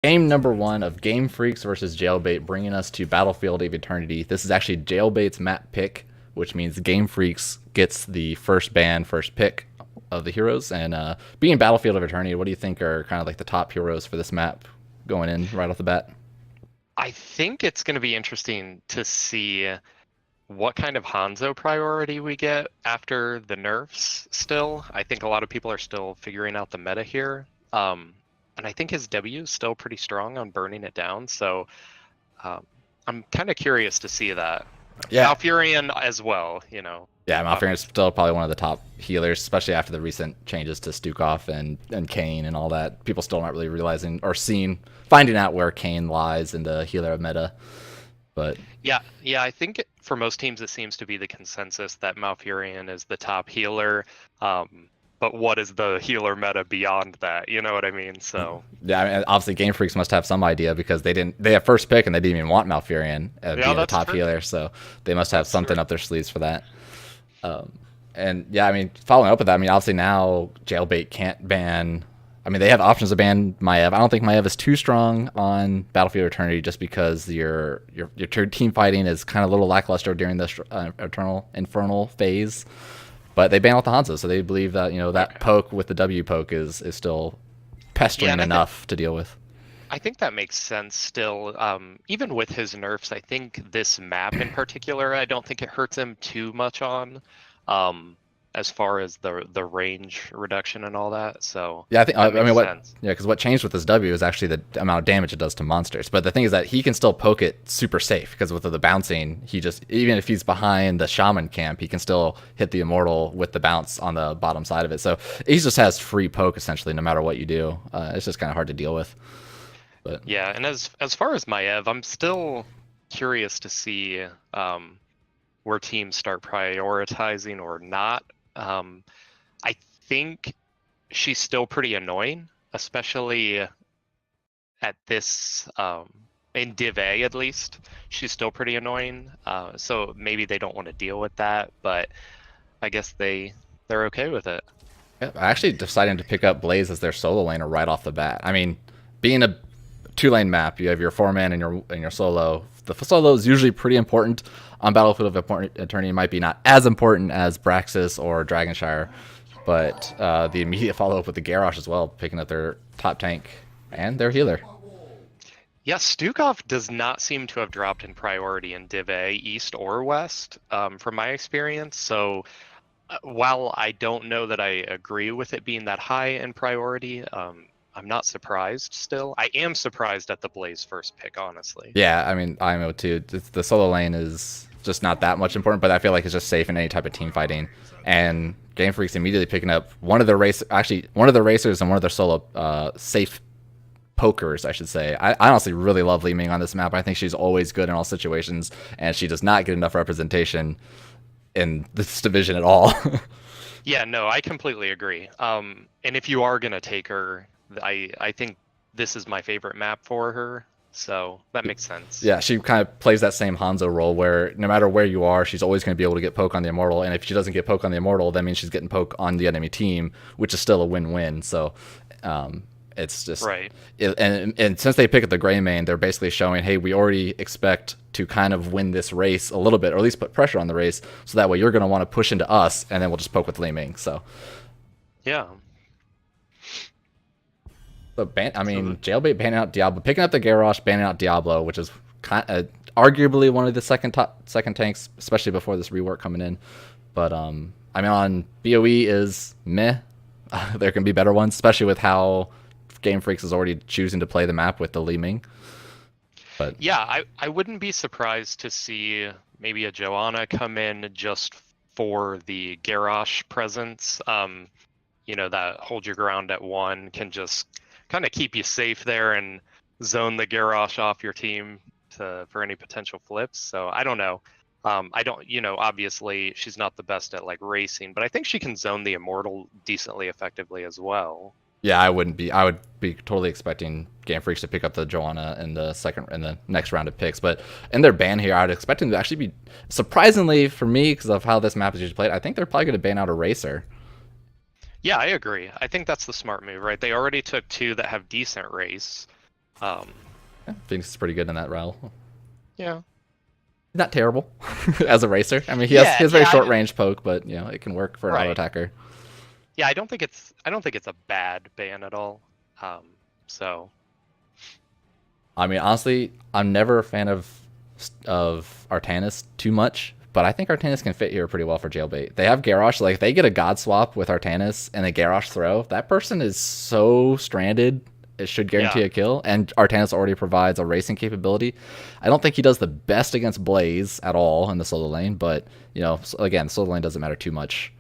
Game number one of Game Freaks versus Jailbait, bringing us to Battlefield of Eternity. This is actually Jailbait's map pick, which means Game Freaks gets the first ban, first pick of the heroes. And being Battlefield of Eternity, what do you think are kind of like the top heroes for this map going in right off the bat? I think it's going to be interesting to see what kind of Hanzo priority we get after the nerfs still. I think a lot of people are still figuring out the meta here. And I think his W is still pretty strong on burning it down. So um, I'm kind of curious to see that. Yeah, Malfurion as well. yeah, Malfurion is still probably one of the top healers, especially after the recent changes to Stukov and Kane and all that. People still not really realizing or finding out where Kane lies in the healer meta. But yeah, I think for most teams it seems to be the consensus that Malfurion is the top healer. But what is the healer meta beyond that? You know what I mean? So yeah, I mean, obviously Game Freaks must have some idea because they have first pick and they didn't even want Malfurion yeah, being the that's top true. healer, so they must have That's something true. up their sleeves for that. And yeah, I mean, following up with that, I mean, obviously now Jailbait can't ban. I mean, they have options to ban Maiev. I don't think Maiev is too strong on Battlefield Eternity just because your team fighting is kind of a little lackluster during this Eternal Infernal phase. But they ban out the Hanzo, so they believe that that Okay. poke with the W poke is still Yeah, pestering and enough to deal with. I think that makes sense still. Even with his nerfs, I think this map in particular, I don't think it hurts him too much on, um, as far as the range reduction and all that. So Yeah, I think. I that makes mean, what? sense. Yeah, because what changed with this W is actually the amount of damage it does to monsters. But the thing is that he can still poke it super safe because with the bouncing, he just even if he's behind the shaman camp, he can still hit the immortal with the bounce on the bottom side of it. So he just has free poke essentially, no matter what you do. It's just kind of hard to deal with. But Yeah, and as far as Maiev, I'm still curious to see where teams start prioritizing or not. Um, I think she's still pretty annoying, especially at this in Div A at least. She's still pretty annoying. So maybe they don't want to deal with that, but I guess they're okay with it. yeah, actually deciding to pick up Blaze as their solo laner right off the bat. I mean, being a two-lane map, you have your four-man and your solo. The solo is usually pretty important on Battlefield of Eternity. It might be not as important as Braxis or Dragonshire, but the immediate follow-up with the Garrosh as well, picking up their top tank and their healer. Yeah, Stukov does not seem to have dropped in priority in Div A, East or West, from my experience. So while I don't know that I agree with it being that high in priority, I'm not surprised still. I am surprised at the Blaze first pick, honestly. Yeah, I mean, IMO too. The solo lane is just not that much important, but I feel like it's just safe in any type of team fighting. And Game Freak's immediately picking up one of the racers and one of their solo safe pokers, I should say. I honestly really love Li Ming on this map. I think she's always good in all situations, and she does not get enough representation in this division at all. Yeah, no, I completely agree. And if you are gonna take her, I think this is my favorite map for her, so that makes sense. Yeah, she kind of plays that same Hanzo role where no matter where you are, she's always going to be able to get poke on the Immortal. And if she doesn't get poke on the Immortal, that means she's getting poke on the enemy team, which is still a win-win. So it's just, Right. and since they pick up the Gray Main, they're basically showing, hey, we already expect to kind of win this race a little bit, or at least put pressure on the race. So that way you're going to want to push into us, and then we'll just poke with Li Ming. Yeah. I So mean, Jailbait banning out Diablo, picking up the Garrosh, banning out Diablo, which is kind of arguably one of the second tanks, especially before this rework coming in. But I mean, on BOE is meh. There can be better ones, especially with how Game Freaks is already choosing to play the map with the Li Ming. But yeah, I wouldn't be surprised to see maybe a Joanna come in just for the Garrosh presence. That hold your ground at one can just kind of keep you safe there and zone the Garrosh off your team for any potential flips. So I don't know. I don't, obviously she's not the best at like racing, but I think she can zone the Immortal decently effectively as well. yeah, I wouldn't be. I would be totally expecting Game Freaks to pick up the Joanna in the next round of picks. But in their ban here, I'd expect them to actually be surprisingly for me because of how this map is usually played. I think they're probably going to ban out a racer. Yeah, I agree. I think that's the smart move, right? They already took two that have decent race. Um, Yeah, Phoenix is pretty good in that role. yeah. Not terrible as a racer. I mean, he Yeah, has very yeah, short range poke, but you know it can work for an auto right. attacker. Yeah, I don't think it's a bad ban at all. So I mean, honestly, I'm never a fan of Artanis too much, but I think Artanis can fit here pretty well for Jailbait. They have Garrosh, like if they get a God swap with Artanis and a Garrosh throw, that person is so stranded. It should yeah, guarantee a kill, and Artanis already provides a racing capability. I don't think he does the best against Blaze at all in the solo lane, but you know, again, solo lane doesn't matter too much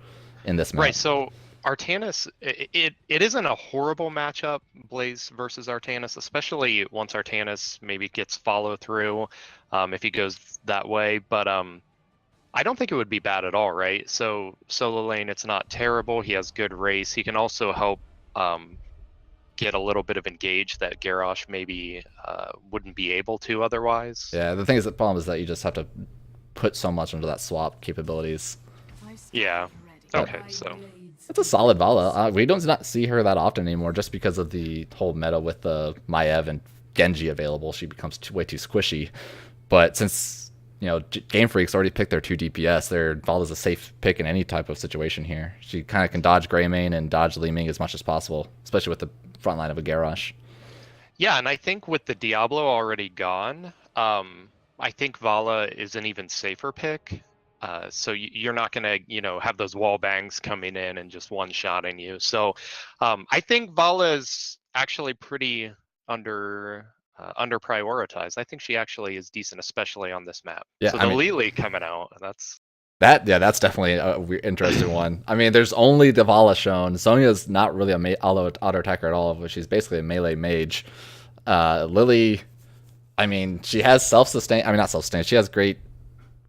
in this map. right. So Artanis, it isn't a horrible matchup, Blaze versus Artanis, especially once Artanis maybe gets follow through, if he goes that way. But I don't think it would be bad at all, right? So solo lane, it's not terrible. He has good race. He can also help get a little bit of engage that Garrosh maybe wouldn't be able to otherwise. Yeah, the thing is, the problem is that you just have to put so much into that swap capabilities. Yeah. But Okay, so it's a solid Vala. We don't not see her that often anymore, just because of the whole meta with the Maiev and Genji available. She becomes way too squishy. But since you know Game Freak's already picked their 2 DPS, their Vala's a safe pick in any type of situation here. She kind of can dodge Greymane and dodge Li Ming as much as possible, especially with the front line of a Garrosh. yeah, and I think with the Diablo already gone, I think Vala is an even safer pick. So you're not gonna, have those wall bangs coming in and just one-shotting you. So I think Vala is actually pretty under prioritized. I think she actually is decent, especially on this map. Yeah, So I the mean Lily coming out, that's that's definitely a weird, interesting one. I mean, there's only the Vala shown. Sonya's not really a auto attacker at all, but she's basically a melee mage. Lily, I mean, she has self-sustain. I mean, not self-sustain. She has great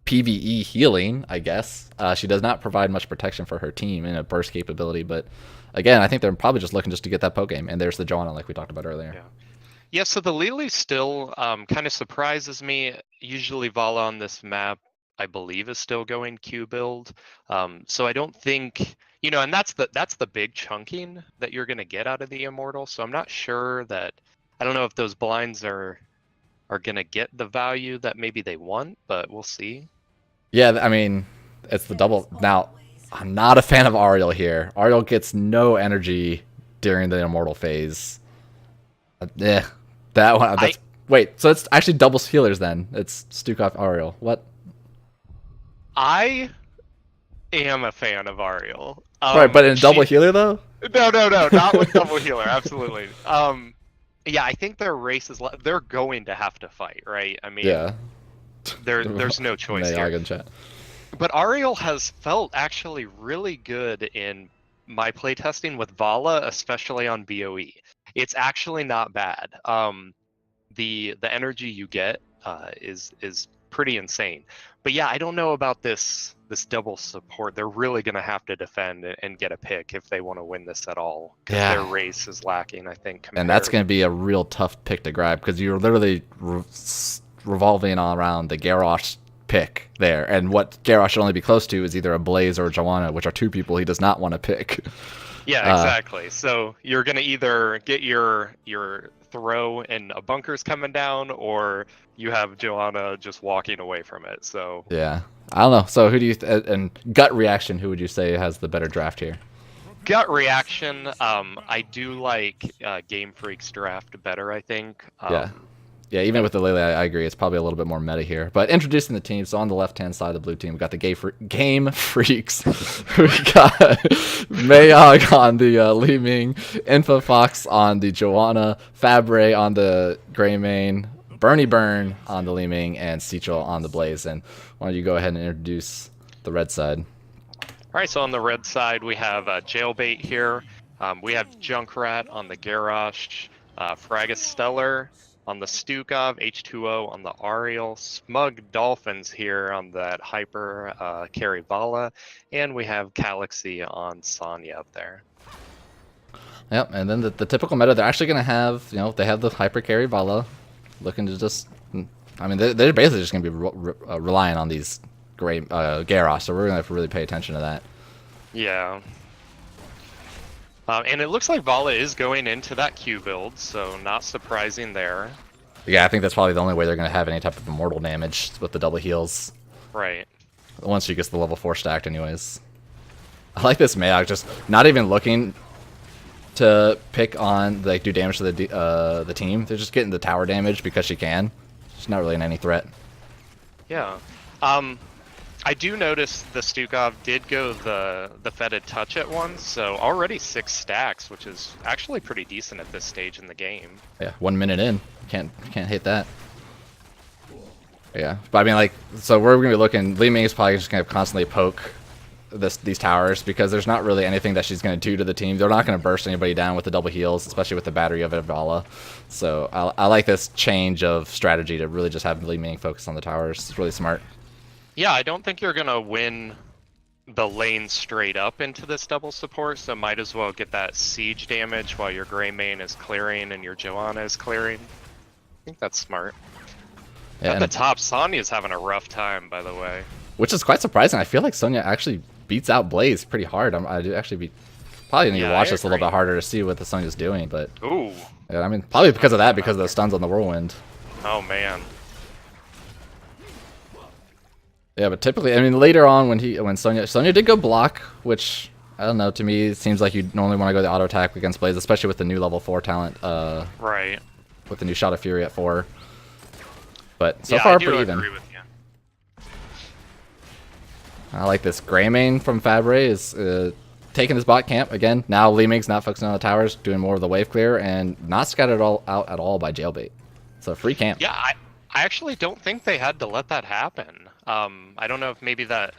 PvE healing, I guess. She does not provide much protection for her team in a burst capability, but again, I think they're probably just looking just to get that poke game. And there's the Joanna, like we talked about earlier. yeah. Yeah, so the Lily still kind of surprises me. Usually Vala on this map, I believe, is still going Q build. So I don't think, and that's the big chunking that you're gonna get out of the Immortal. So I'm not sure that I don't know if those blinds are gonna get the value that maybe they want, but we'll see. Yeah, I mean, it's the double. Now, I'm not a fan of Ariel here. Ariel gets no energy during the Immortal phase. Yeah, that one. Wait, so it's actually double healers then. It's Stukov Ariel. What? I am a fan of Ariel. Right, but in double healer though? No, not with double healer. Absolutely. Yeah, I think their race is. They're going to have to fight, right? I mean, Yeah. there's no choice here. Chat. But Ariel has felt actually really good in my playtesting with Vala, especially on BOE. It's actually not bad. The energy you get is pretty insane. But yeah, I don't know about this double support. They're really going to have to defend and get a pick if they want to win this at all, because their race is lacking, I think. And that's going to be a real tough pick to grab, because you're literally revolving around the Garrosh pick there, and what Garrosh should only be close to is either a Blaze or a Joanna, which are two people he does not want to pick. Yeah, exactly. So you're gonna either get your throw and a bunker's coming down, or you have Joanna just walking away from it. So yeah, I don't know. So who do you and gut reaction? Who would you say has the better draft here? Gut reaction. I do like Game Freak's draft better, I think. Yeah, even with the Lele, I agree. It's probably a little bit more meta here. But introducing the team, so on the left-hand side of the blue team, we got the Game Freaks. We got Mayog on the Li Ming, Infofox on the Joanna, Fabre on the Greymane, Bernie Burn on the Li Ming, and Seachel on the Blaze. And why don't you go ahead and introduce the red side? All right, so on the red side, we have Jailbait here. We have Junkrat on the Garrosh, Fragus Stellar on the Stukov, H2O on the Ariel, Smug Dolphins here on that Hyper carry Vala, and we have Galaxy on Sonya up there. Yep, and then the typical meta, they're actually going to have, they have the Hyper carry Vala, looking to just, I mean, they're basically just going to be relying on these great Garrosh, so we're going to have to really pay attention to that. Yeah. And it looks like Vala is going into that Q build, so not surprising there. Yeah, I think that's probably the only way they're going to have any type of immortal damage with the double heals. Right. Once she gets the level 4 stacked anyways. I like this Mayog just not even looking to pick on, like, do damage to the team. They're just getting the tower damage because she can. She's not really in any threat. Yeah. I do notice the Stukov did go the fetid touch at once, so already 6 stacks, which is actually pretty decent at this stage in the game. Yeah, 1 minute in. Can't hate that. Yeah, but I mean, like, so we're gonna be looking. Li Ming is probably just gonna constantly poke these towers because there's not really anything that she's gonna do to the team. They're not gonna burst anybody down with the double heals, especially with the battery of Vala. So I like this change of strategy to really just have Li Ming focus on the towers. It's really smart. Yeah, I don't think you're gonna win the lane straight up into this double support, so might as well get that siege damage while your Greymane is clearing and your Joanna is clearing. I think that's smart. Yeah, At the top, Sonya's having a rough time, by the way. which is quite surprising. I feel like Sonya actually beats out Blaze pretty hard. I do actually be probably need to watch this a little bit harder to see what the Sonya's doing, but Ooh. yeah, I mean, probably because of that, because of those stuns on the whirlwind. Oh man. Yeah, but typically, I mean, later on when Sonya did go block, which I don't know. To me, it seems like you normally want to go the auto attack against Blaze, especially with the new level 4 talent. Right. With the new Shot of Fury at 4. But so yeah, far, I do pretty agree even. with you. I like this. Greymane from Fabre is taking this bot camp again. Now Li Ming's not focusing on the towers, doing more of the wave clear, and not scattered out at all by Jailbait. So free camp. Yeah, I actually don't think they had to let that happen. I don't know if maybe that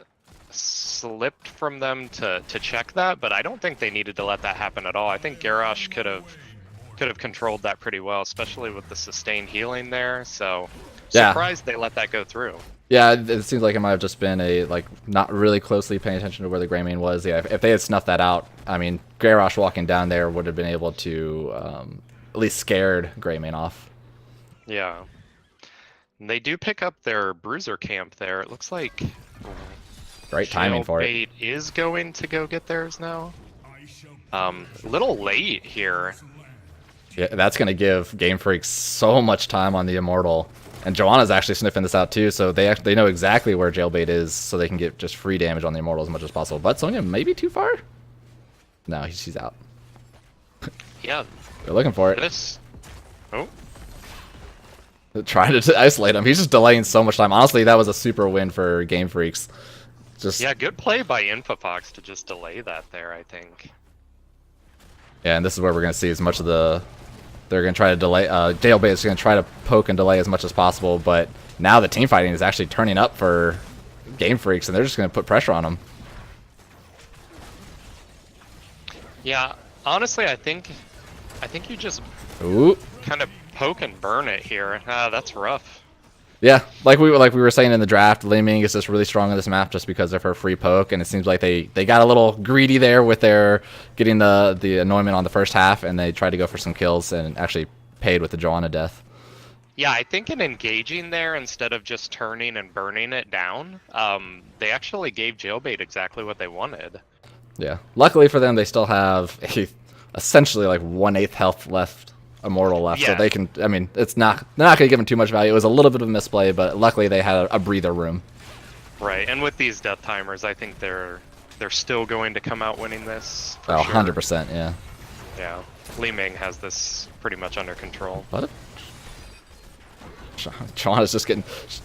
slipped from them to check that, but I don't think they needed to let that happen at all. I think Garrosh could have controlled that pretty well, especially with the sustained healing there. So surprised they let that go through. Yeah, it seems like it might have just been a not really closely paying attention to where the Greymane was. Yeah, if they had snuffed that out, I mean, Garrosh walking down there would have been able to at least scared Greymane off. Yeah. And they do pick up their bruiser camp there. It looks like Great timing for it. Jailbait is going to go get theirs now. A little late here. Yeah, that's going to give Game Freak so much time on the Immortal. And Joanna's actually sniffing this out too, so they know exactly where Jailbait is, so they can get just free damage on the Immortal as much as possible. But Sonya may be too far? No, she's out. Yeah. They're looking for it. This. Oh. Trying to isolate him. He's just delaying so much time. Honestly, that was a super win for Game Freaks. Yeah, good play by Infofox to just delay that there, I think. Yeah, and this is where we're going to see as much of the... They're going to try to delay... Jailbait is going to try to poke and delay as much as possible, but now the team fighting is actually turning up for Game Freaks, and they're just going to put pressure on them. Yeah, honestly, I think you just kind of poke and burn it here. That's rough. Yeah, like we were saying in the draft, Li Ming is just really strong on this map just because of her free poke, and it seems like they got a little greedy there with their getting the anointment on the first half, and they tried to go for some kills and actually paid with the Joanna death. Yeah, I think in engaging there instead of just turning and burning it down, they actually gave Jailbait exactly what they wanted. Yeah, luckily for them, they still have essentially like 1/8 health left. Immortal left, so they can. I mean, they're not going to give him too much value. It was a little bit of a misplay, but luckily they had a breather room. Right, and with these death timers, I think they're still going to come out winning this. Oh, 100%, yeah. Yeah, Li Ming has this pretty much under control. What? Sean is just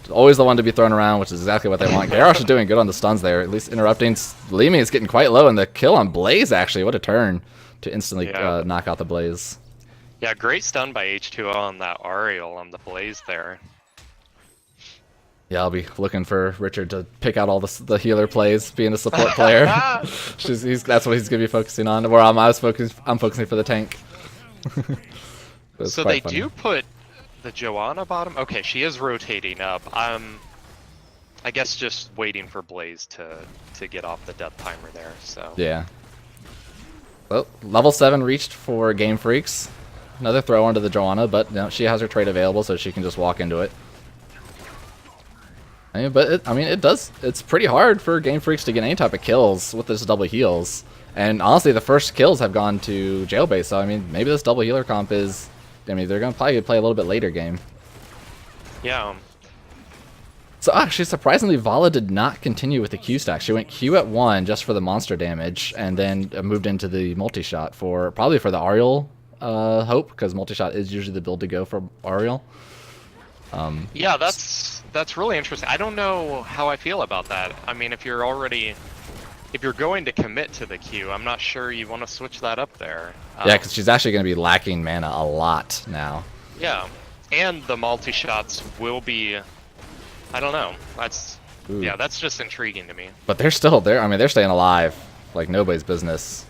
always the one to be thrown around, which is exactly what they want. Garrosh is doing good on the stuns there, at least interrupting. Li Ming is getting quite low, and the kill on Blaze actually, what a turn to instantly knock out the Blaze. Yeah, great stun by H2O on that Ariel on the Blaze there. Yeah, I'll be looking for Richard to pick out all the healer plays, being a support player. That's what he's going to be focusing on. Where I'm focusing for the tank. So they do put the Joanna bottom. Okay, she is rotating up. I guess just waiting for Blaze to get off the death timer there. So yeah. Well, level 7 reached for Game Freaks. Another throw onto the Joanna, but she has her trade available, so she can just walk into it. But it's pretty hard for Game Freaks to get any type of kills with this double heals. And honestly, the first kills have gone to Jailbait, so I mean, maybe this double healer comp is... I mean, they're going to probably play a little bit later game. Yeah. So actually, surprisingly, Vala did not continue with the Q stack. She went Q at 1 just for the monster damage, and then moved into the multi-shot for probably for the Ariel hope, because multi-shot is usually the build to go for Ariel. Yeah, that's really interesting. I don't know how I feel about that. I mean, if you're going to commit to the Q, I'm not sure you want to switch that up there. Yeah, because she's actually going to be lacking mana a lot now. Yeah, and the multi-shots will be... I don't know. Yeah, that's just intriguing to me. But they're still there. I mean, they're staying alive like nobody's business.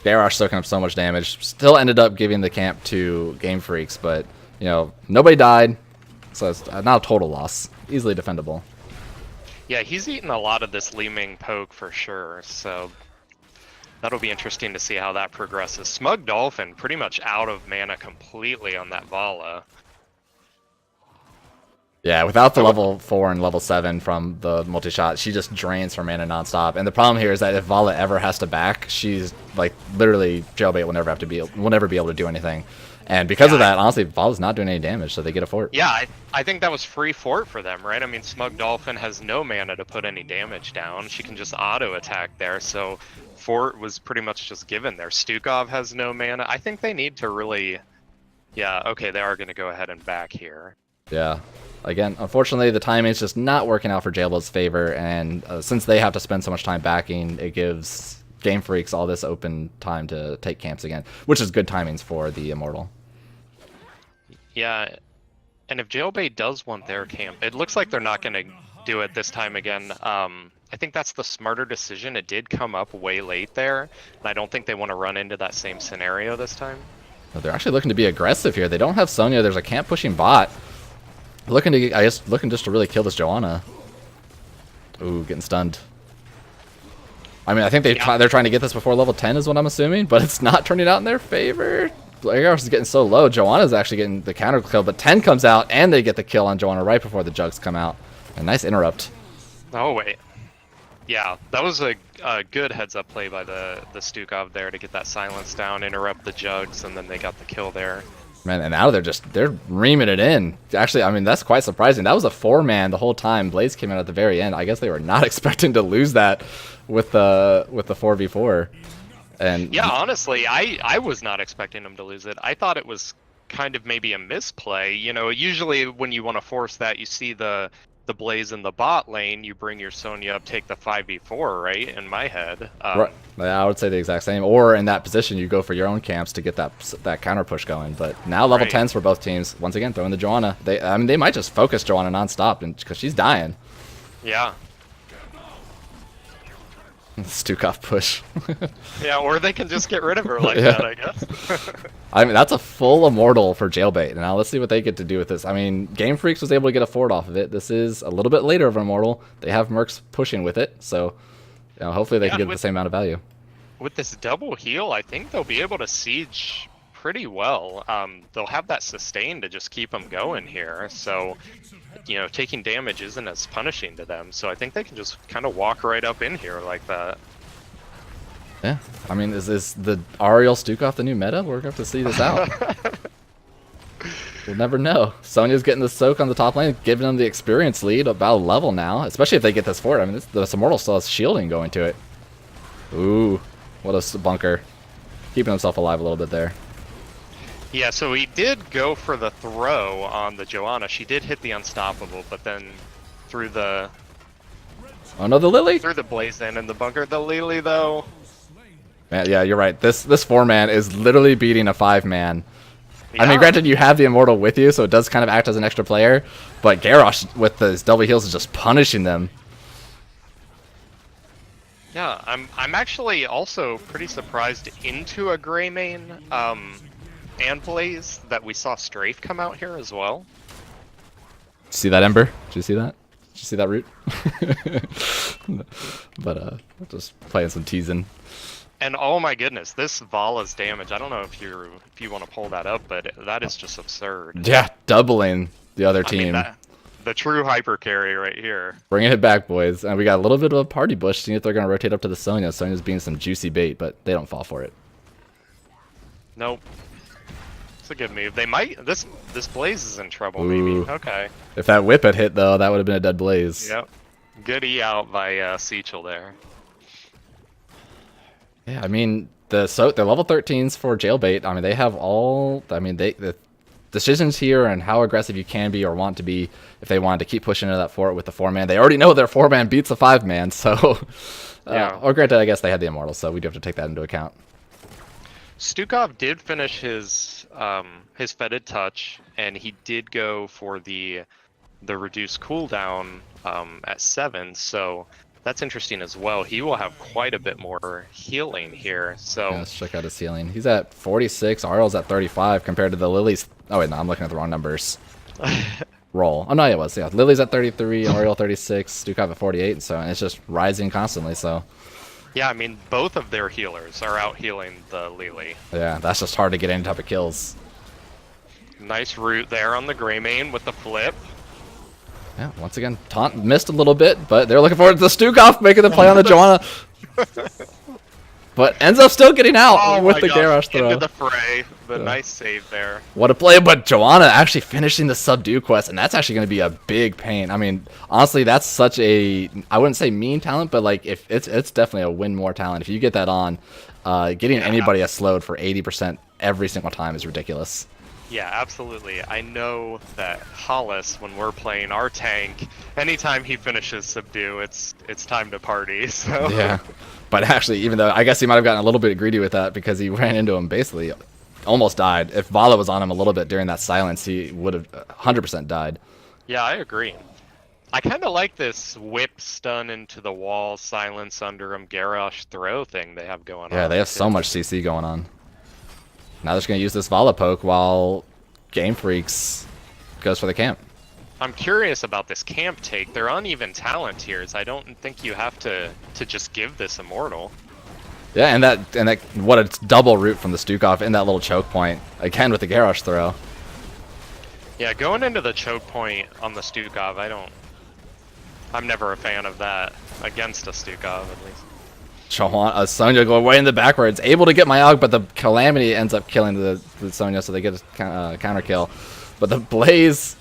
Garrosh soaking up so much damage. Still ended up giving the camp to Game Freaks, but you know, nobody died, so it's not a total loss. Easily defendable. Yeah, he's eaten a lot of this Li Ming poke for sure, so that'll be interesting to see how that progresses. Smug Dolphin pretty much out of mana completely on that Vala. Yeah, without the level 4 and level 7 from the multi-shot, she just drains her mana nonstop. And the problem here is that if Vala ever has to back, she's like literally Jailbait will never be able to do anything. And because of that, honestly, Vala's not doing any damage, so they get a fort. Yeah, I think that was free fort for them, right? I mean, Smug Dolphin has no mana to put any damage down. She can just auto attack there, so fort was pretty much just given there. Stukov has no mana. I think they need to really... Yeah, okay, they are going to go ahead and back here. Yeah. Again, unfortunately, the timing is just not working out for Jailbait's favor, and since they have to spend so much time backing, it gives Game Freaks all this open time to take camps again, which is good timings for the Immortal. Yeah, and if Jailbait does want their camp, it looks like they're not going to do it this time again. I think that's the smarter decision. It did come up way late there, and I don't think they want to run into that same scenario this time. They're actually looking to be aggressive here. They don't have Sonya. There's a camp pushing bot. Looking just to really kill this Joanna. Ooh, getting stunned. I mean, I think they're trying to get this before level 10 is what I'm assuming, but it's not turning out in their favor. Garrosh is getting so low. Joanna's actually getting the counter kill, but 10 comes out and they get the kill on Joanna right before the jugs come out. A nice interrupt. Oh wait. Yeah, that was a good heads-up play by the Stukov there to get that silence down, interrupt the jugs, and then they got the kill there. Man, and now they're reaming it in. Actually, I mean, that's quite surprising. That was a 4-man the whole time. Blaze came out at the very end. I guess they were not expecting to lose that with the 4v4. And yeah, honestly, I was not expecting them to lose it. I thought it was kind of maybe a misplay. You know, usually when you want to force that, you see the Blaze in the bot lane, you bring your Sonya up, take the 5v4, right? In my head. Right. Yeah, I would say the exact same. Or in that position, you go for your own camps to get that counter push going. But now level 10s for both teams. Once again, throwing the Joanna. I mean, they might just focus Joanna nonstop because she's dying. Yeah. Stukov push. Yeah, or they can just get rid of her like that, I guess. I mean, that's a full Immortal for Jailbait. Now, let's see what they get to do with this. I mean, Game Freaks was able to get a fort off of it. This is a little bit later of an Immortal. They have Mercs pushing with it, so you know, hopefully they can get the same amount of value. With this double heal, I think they'll be able to siege pretty well. They'll have that sustain to just keep them going here, so you know, taking damage isn't as punishing to them, so I think they can just kind of walk right up in here like that. Yeah, I mean, is the Ariel Stukov the new meta? We're going to have to see this out. We'll never know. Sonya's getting the soak on the top lane, giving them the experience lead about a level now, especially if they get this fort. I mean, this Immortal still has shielding going to it. Ooh, what a bunker. Keeping himself alive a little bit there. Yeah, so he did go for the throw on the Joanna. She did hit the unstoppable, but then through the... Oh no, the Lily? Through the Blaze in the bunker. The Lily, though... Man, yeah, you're right. This 4-man is literally beating a 5-man. Yeah. I mean, granted, you have the Immortal with you, so it does kind of act as an extra player, but Garrosh, with his double heals, is just punishing them. Yeah, I'm actually also pretty surprised into a Grey main, and Blaze, that we saw Strafe come out here as well. See that, Ember? Did you see that? Did you see that root? But just playing some teasing. And oh my goodness, this Vala's damage, I don't know if you want to pull that up, but that is just absurd. Yeah, doubling the other team. I mean, the true hyper carry right here. Bringing it back, boys. And we got a little bit of a party bush, seeing if they're going to rotate up to the Sonya. Sonya's being some juicy bait, but they don't fall for it. Nope. It's a good move. They might. This Blaze is in trouble, Ooh. maybe. Okay. If that whip had hit, though, that would have been a dead Blaze. Yep. Good E out by Seachel there. Yeah, I mean, the level 13s for Jailbait, I mean, they have all, I mean, the decisions here and how aggressive you can be or want to be if they wanted to keep pushing into that fort with the 4-man. They already know their 4-man beats a 5-man, so, Yeah. Or granted, I guess they had the Immortal, so we do have to take that into account. Stukov did finish his fetid touch, and he did go for the reduced cooldown at 7. So that's interesting as well. He will have quite a bit more healing here. So Yeah, let's check out his healing. He's at 46. Arl's at 35 compared to the Lily's. Oh wait, no, I'm looking at the wrong numbers. Roll. Oh no, it was. Yeah, Lily's at 33, Ariel 36, Stukov at 48, and so it's just rising constantly. So. Yeah, I mean, both of their healers are out healing the Lily. Yeah, that's just hard to get any type of kills. Nice root there on the Greymane with the flip. Yeah, once again, Taunt missed a little bit, but they're looking forward to the Stukov making the play on the Joanna. But ends up still getting out with the Garrosh throw. Into the fray, but nice save there. What a play, but Joanna actually finishing the subdue quest, and that's actually going to be a big pain. I mean, honestly, that's such a, I wouldn't say mean talent, but like if it's definitely a win more talent. If you get that on, getting anybody a slowed for 80% every single time is ridiculous. Yeah, absolutely. I know that Hollis, when we're playing our tank, anytime he finishes subdue, it's time to party. So yeah, but actually, even though I guess he might have gotten a little bit greedy with that because he ran into him basically, almost died. If Vala was on him a little bit during that silence, he would have 100% died. Yeah, I agree. I kind of like this whip stun into the wall, silence under him, Garrosh throw thing they have going on. Yeah, they have so much CC going on. Now they're just going to use this Vala poke while Game Freaks goes for the camp. I'm curious about this camp take. They're uneven talent tiers. I don't think you have to just give this Immortal. Yeah, and that what a double root from the Stukov in that little choke point again with the Garrosh throw. Yeah, going into the choke point on the Stukov, I'm never a fan of that against a Stukov at least. Sonya going way in the backwards, able to get my Og, but the Calamity ends up killing the Sonya, so they get a counter kill. But the Blaze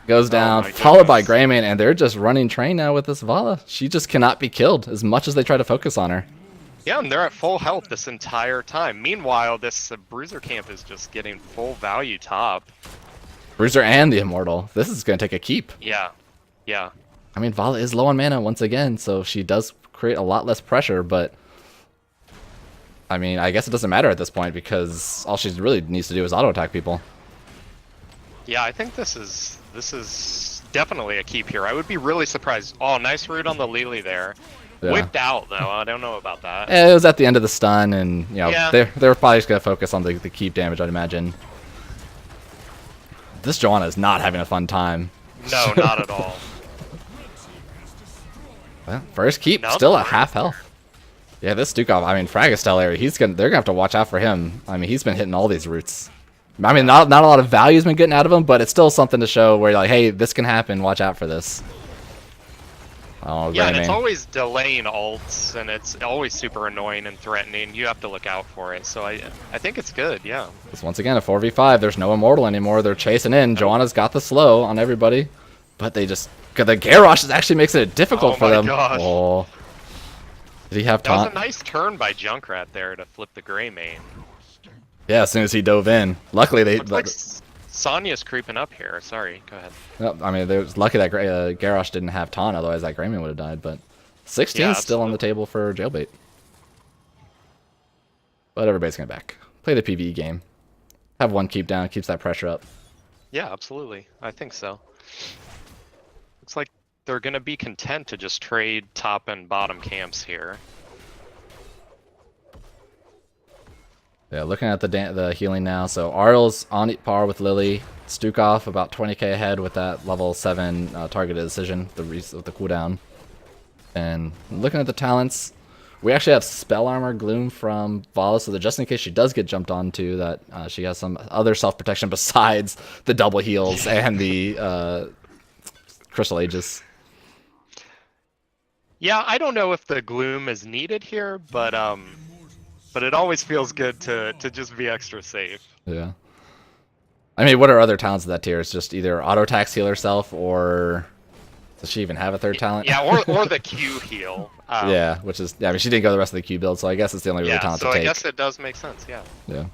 goes down, followed by Greymane, and they're just running train now with this Vala. She just cannot be killed as much as they try to focus on her. Yeah, and they're at full health this entire time. Meanwhile, this Bruiser camp is just getting full value top. Bruiser and the Immortal. This is going to take a keep. Yeah, yeah. I mean, Vala is low on mana once again, so she does create a lot less pressure, but I mean, I guess it doesn't matter at this point because all she really needs to do is auto attack people. Yeah, I think this is definitely a keep here. I would be really surprised. Oh, nice root on the Lily there. Yeah. Whipped out though. I don't know about that. Yeah, it was at the end of the stun, and you know, yeah. they're probably just gonna focus on the keep damage, I'd imagine. This Joanna is not having a fun time. No, not at all. Well, first keep, still at half health. Yeah, this Stukov, I mean, Fragastell area, they're gonna have to watch out for him. I mean, he's been hitting all these roots. I mean, not a lot of value's been getting out of him, but it's still something to show where you're like, hey, this can happen, watch out for this. Oh, yeah, and it's always delaying ults, and it's always super annoying and threatening. You have to look out for it, so I think it's good, yeah. It's once again a 4v5. There's no Immortal anymore. They're chasing in. Joanna's got the slow on everybody, but they just... The Garrosh actually makes it difficult for them. Gosh. Oh, did he have taunt? That was a nice turn by Junkrat there to flip the Greymane. Yeah, as soon as he dove in. Luckily, they... Looks like Sonya's creeping up here. Sorry, go ahead. I mean, it was lucky that Garrosh didn't have taunt, otherwise that Greymane would have died. But 16 is still on the table for Jailbait. But everybody's going back. Play the PvE game. Have one keep down, keeps that pressure up. Yeah, absolutely. I think so. Looks like they're going to be content to just trade top and bottom camps here. Yeah, looking at the healing now. So Ariel's on par with Lily. Stukov about 20k ahead with that level 7 targeted decision, with the cooldown. And looking at the talents, we actually have Spell Armor Gloom from Vala, so that just in case she does get jumped onto, that she has some other self-protection besides the double heals and the Crystal Aegis. Yeah, I don't know if the gloom is needed here, but it always feels good to just be extra safe. Yeah. I mean, what are other talents of that tier? It's just either auto attacks heal herself, or does she even have a third talent? Yeah, or the Q heal. Yeah, which is I mean, she didn't go the rest of the Q build, so I guess it's the only really talent so to take. I guess it does make sense. Yeah. Yeah.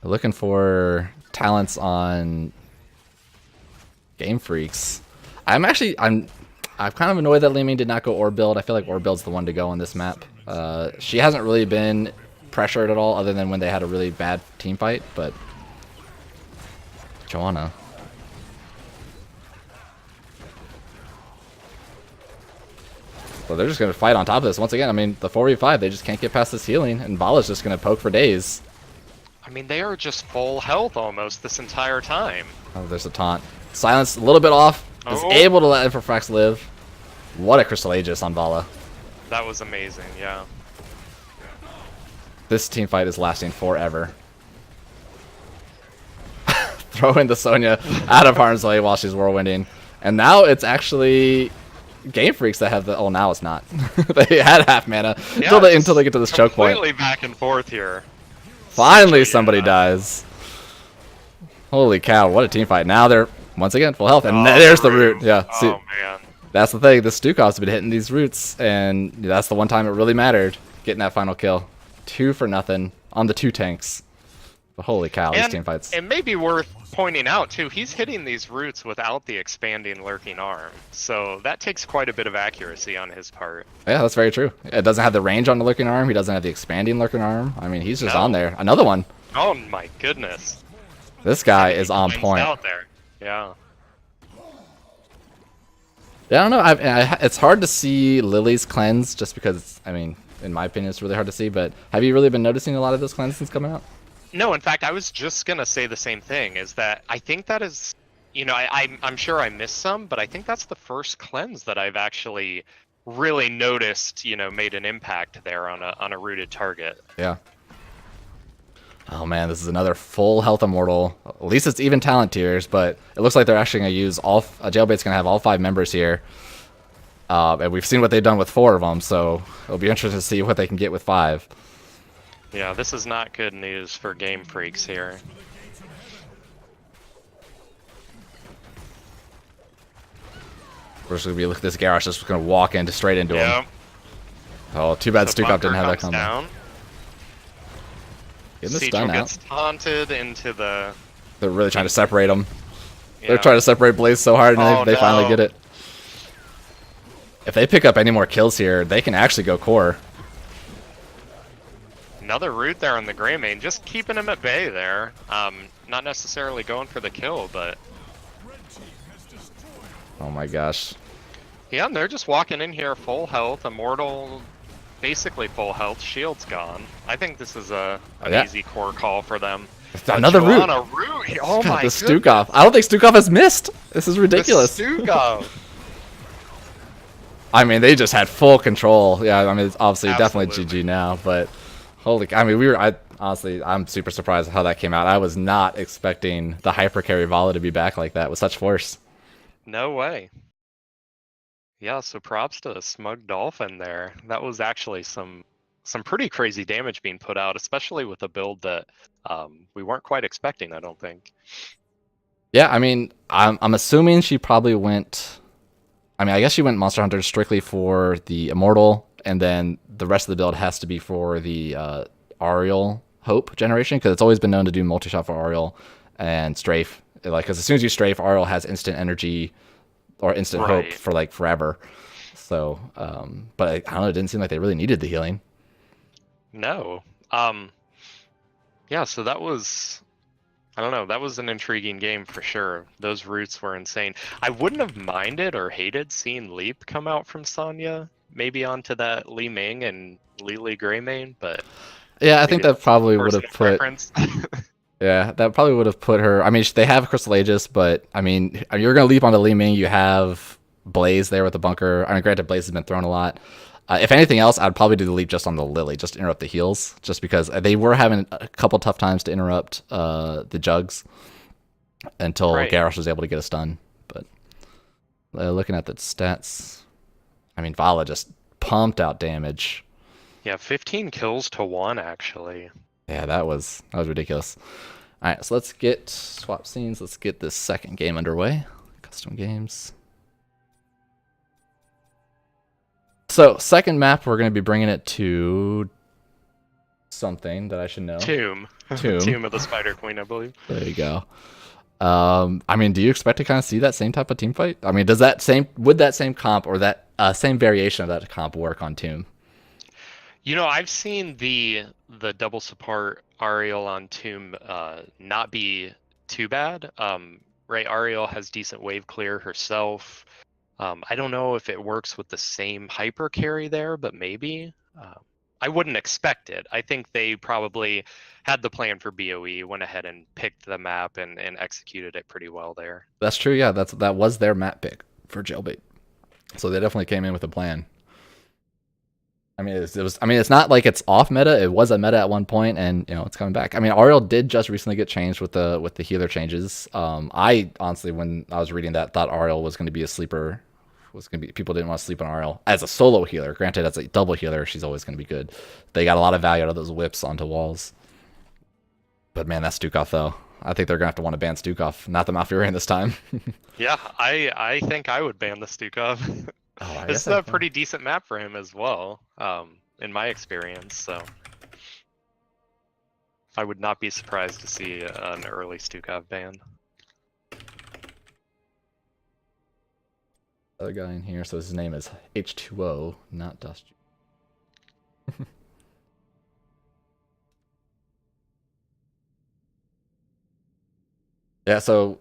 Looking for talents on Game Freaks. I'm kind of annoyed that Li Ming did not go Orb build. I feel like Orb build's the one to go on this map. She hasn't really been pressured at all, other than when they had a really bad team fight. But Joanna. So they're just gonna fight on top of this once again. I mean, the 4v5, they just can't get past this healing, and Bala's just gonna poke for days. I mean, they are just full health almost this entire time. Oh, there's a taunt. Silence a little bit off. Is able to let Infrafrax live. What a Crystal Aegis on Bala. That was amazing, yeah. This team fight is lasting forever. Throw in the Sonya out of harm's way while she's whirlwinding. And now it's actually Game Freaks that have the... Oh, now it's not. They had half mana until they get to this choke point. Completely back and forth here. Finally somebody dies. Holy cow, what a team fight. Now they're, once again, full health. And there's the root. Yeah, see, man. That's the thing. The Stukov's been hitting these roots, and that's the one time it really mattered, getting that final kill. 2-0 on the 2 tanks. But holy cow, these team fights. It may be worth pointing out, too, he's hitting these roots without the expanding lurking arm. So that takes quite a bit of accuracy on his part. Yeah, that's very true. It doesn't have the range on the lurking arm. He doesn't have the expanding lurking arm. I mean, he's just on there. Another one. Oh, my goodness. This guy is on point. Out there. Yeah. Yeah, I don't know. It's hard to see Lily's cleanse just because, I mean, in my opinion, it's really hard to see. But have you really been noticing a lot of those cleanses coming out? No, in fact, I was just going to say the same thing, is that I think that is, you know, I'm sure I missed some, but I think that's the first cleanse that I've actually really noticed, you know, made an impact there on a rooted target. Yeah. Oh man, this is another full health immortal. At least it's even talent tiers, but it looks like they're actually going to use all... Jailbait's going to have all 5 members here. And we've seen what they've done with 4 of them, so it'll be interesting to see what they can get with 5. Yeah, this is not good news for Game Freaks here. We're just going to be... Look at this Garrosh just going to walk straight into him. Oh, too bad Stukov didn't have that combo. Getting the stun out. Gets taunted into the... They're really trying to separate them. Yeah. They're trying to separate Blaze so hard, and they finally get it. If they pick up any more kills here, they can actually go core. Another root there on the Greymane, just keeping him at bay there. Not necessarily going for the kill, but... Oh my gosh. Yeah, and they're just walking in here full health, Immortal... Basically full health, shield's gone. I think this is an easy core call for them. Another root. Oh my god. The Stukov. I don't think Stukov has missed. This is ridiculous. The Stukov. I mean, they just had full control. Yeah, I mean, it's obviously definitely GG now, but holy, I mean, honestly, I'm super surprised at how that came out. I was not expecting the hyper carry Vala to be back like that with such force. No way. Yeah, so props to the Smug Dolphin there. That was actually some pretty crazy damage being put out, especially with a build that we weren't quite expecting, I don't think. Yeah, I mean, I'm assuming she probably went... I mean, I guess she went Monster Hunter strictly for the Immortal, and then the rest of the build has to be for the Ariel Hope generation, because it's always been known to do multi-shot for Ariel and Strafe. Like, because as soon as you Strafe, Ariel has instant energy or instant hope for like forever. So, but I don't know, it didn't seem like they really needed the healing. No. Yeah, so that was, I don't know, that was an intriguing game for sure. Those roots were insane. I wouldn't have minded or hated seeing Leap come out from Sonya, maybe onto that Li Ming and Lily Greymane, but... Yeah, I think that probably would have put... Yeah, that probably would have put her... I mean, they have Crystal Aegis, but, I mean, you're going to leap onto Li Ming. You have Blaze there with the bunker. I mean, granted, Blaze has been thrown a lot. If anything else, I'd probably do the leap just on the Lily, just to interrupt the heals, just because they were having a couple tough times to interrupt the Jugs until Garrosh was able to get a stun. But Looking at the stats, I mean, Vala just pumped out damage. Yeah, 15 kills to 1 actually. Yeah, that was ridiculous. All right, so let's get swap scenes. Let's get this second game underway. Custom games. So second map, we're going to be bringing it to something that I should know. Tomb. Tomb. Tomb of the Spider Queen, I believe. There you go. I mean, do you expect to kind of see that same type of team fight? I mean, would that same comp or that same variation of that comp work on Tomb? You know, I've seen the double support Ariel on Tomb not be too bad. Right, Ariel has decent wave clear herself. I don't know if it works with the same hyper carry there, but maybe. I wouldn't expect it. I think they probably had the plan for BOE, went ahead and picked the map and executed it pretty well there. That's true. Yeah, that was their map pick for Jailbait. So they definitely came in with a plan. I mean, it's not like it's off meta. It was a meta at one point, and it's coming back. I mean, Ariel did just recently get changed with the healer changes. I honestly, when I was reading that, thought Ariel was going to be a sleeper. People didn't want to sleep on Ariel as a solo healer. Granted, as a double healer, she's always going to be good. They got a lot of value out of those whips onto walls. But man, that's Stukov though. I think they're gonna have to want to ban Stukov, not the Malfurion this time. Yeah, I think I would ban the Stukov. This is a pretty decent map for him as well, in my experience. So I would not be surprised to see an early Stukov ban. Other guy in here, so his name is H2O, not Dust. Yeah, so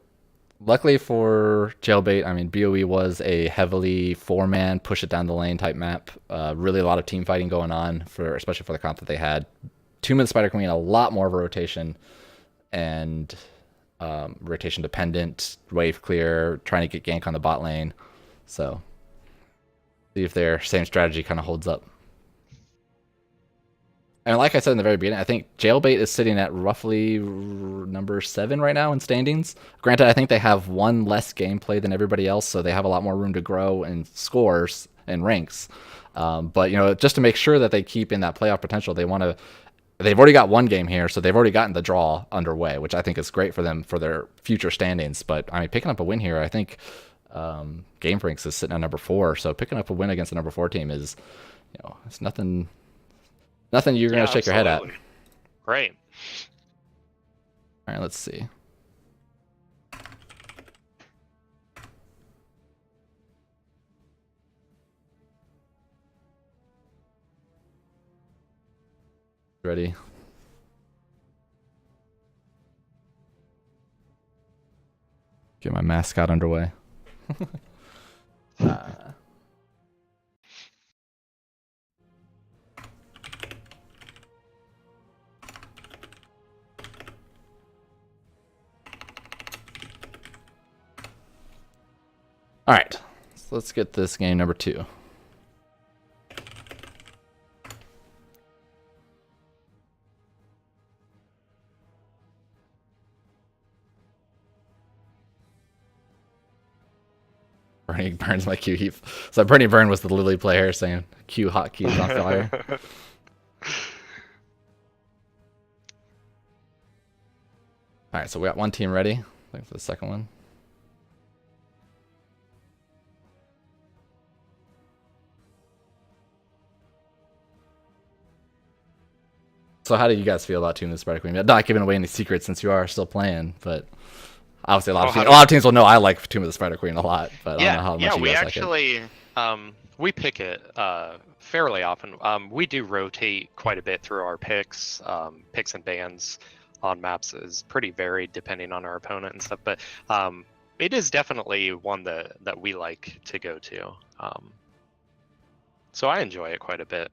luckily for Jailbait, I mean, BOE was a heavily 4-man, push it down the lane type map. Really a lot of team fighting going on, especially for the comp that they had. Tomb of the Spider Queen, a lot more of a rotation and rotation dependent, wave clear, trying to get gank on the bot lane. So see if their same strategy kind of holds up. And like I said in the very beginning, I think Jailbait is sitting at roughly number 7 right now in standings. Granted, I think they have one less gameplay than everybody else, so they have a lot more room to grow in scores and ranks. But just to make sure that they keep in that playoff potential, they've already got one game here, so they've already gotten the draw underway, which I think is great for them for their future standings. But I mean, picking up a win here, I think Game Freaks is sitting at number 4, so picking up a win against the number 4 team is, it's nothing you're going to shake your head at. Right. All right, let's see. Ready? Get my mascot underway. All right, so let's get this game number 2. Bernie burns my Q heap. So Bernie Burn was the Lily player saying Q hotkeys on fire. All right, so we got one team ready. Waiting for the second one. So how do you guys feel about Tomb of the Spider Queen? Not giving away any secrets since you are still playing, but obviously a lot of teams will know I like Tomb of the Spider Queen a lot. But yeah, I don't know how much you we guys actually like it. We pick it fairly often. We do rotate quite a bit through our picks. Picks and bans on maps is pretty varied depending on our opponent and stuff. But it is definitely one that we like to go to. So I enjoy it quite a bit.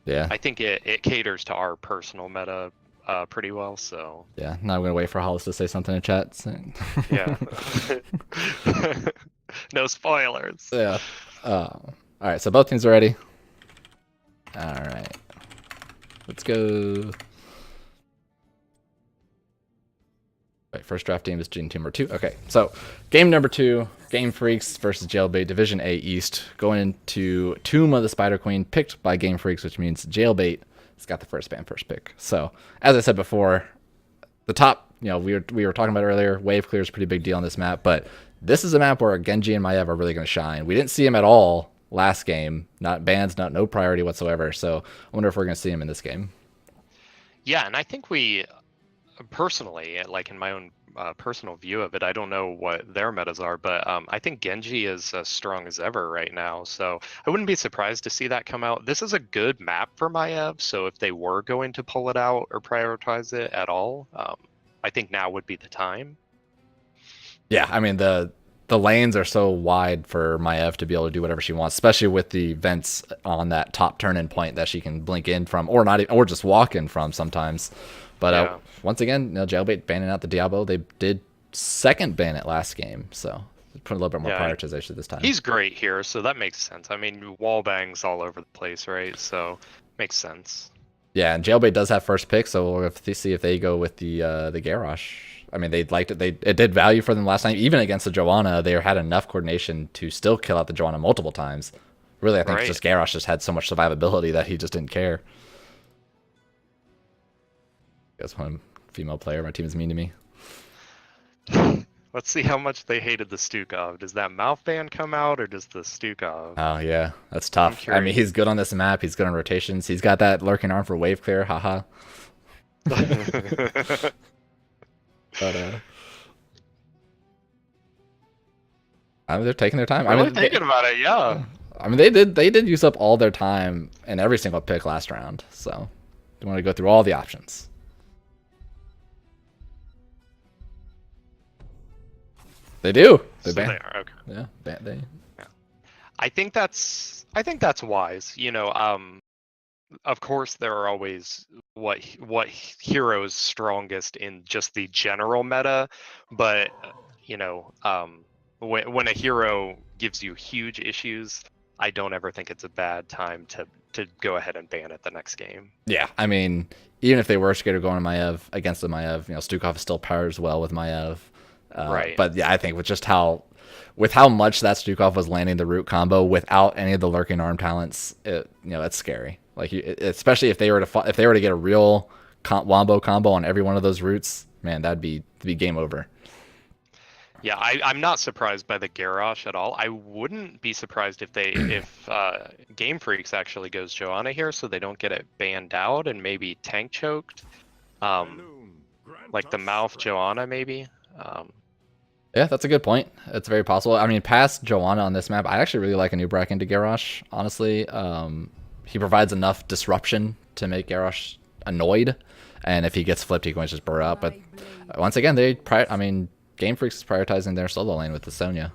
Yeah. I think it caters to our personal meta pretty well. So yeah, now I'm gonna wait for Hollis to say something in chat. Yeah. No spoilers. Yeah. All right, so both teams are ready. All right, let's go. Right, first draft team is Gene Team number 2. Okay, so game number 2, Game Freaks versus Jailbait, Division A East, going into Tomb of the Spider Queen, picked by Game Freaks, which means Jailbait has got the first pick. So, as I said before, the top, we were talking about earlier, wave clear is a pretty big deal on this map, but this is a map where Genji and Maiev are really going to shine. We didn't see him at all last game, not bans, no priority whatsoever. So, I wonder if we're going to see him in this game. Yeah, and I think we, personally, like in my own personal view of it, I don't know what their metas are, but I think Genji is as strong as ever right now. So I wouldn't be surprised to see that come out. This is a good map for Maiev, so if they were going to pull it out or prioritize it at all, I think now would be the time. Yeah, I mean the lanes are so wide for Maiev to be able to do whatever she wants, especially with the vents on that top turn-in point that she can blink in from, or not, or just walk in from sometimes. But once again, Jailbait banning out the Diablo. They did second ban it last game, so put a little bit more prioritization this time. He's great here, so that makes sense. I mean, wall bangs all over the place, right? So makes sense. Yeah, and Jailbait does have first pick, so we'll have to see if they go with the Garrosh. I mean, they liked it. It did value for them last time, even against the Joanna. They had enough coordination to still kill out the Joanna multiple times. Really, I think it's just Garrosh just had so much survivability that he just didn't care. That's one female player. My team is mean to me. Let's see how much they hated the Stukov. Does that mouth ban come out, or does the Stukov? Oh, yeah. That's tough. I mean, he's good on this map. He's good on rotations. He's got that lurking arm for wave clear. Haha. But, I mean, they're taking their time. Really thinking about it, yeah. I mean, they did use up all their time in every single pick last round. So, you want to go through all the options. They do. They are, okay. Yeah, they. Yeah. I think that's wise. Of course, there are always what hero's strongest in just the general meta, but when a hero gives you huge issues, I don't ever think it's a bad time to go ahead and ban it the next game. Yeah, I mean, even if they were scared of going to Maiev against the Maiev, Stukov still powers well with Maiev. Right. But yeah, I think with how much that Stukov was landing the root combo without any of the lurking arm talents, it's scary. Like especially if they were to get a real wombo combo on every one of those roots, man, that'd be game over. Yeah, I'm not surprised by the Garrosh at all. I wouldn't be surprised if Game Freaks actually goes Joanna here, so they don't get it banned out and maybe tank choked, like the mouth Joanna maybe. Yeah, that's a good point. It's very possible. I mean, past Joanna on this map, I actually really like a new Brack into Garrosh, honestly. He provides enough disruption to make Garrosh annoyed, and if he gets flipped, he can just burr up. But once again, Game Freaks is prioritizing their solo lane with the Sonya.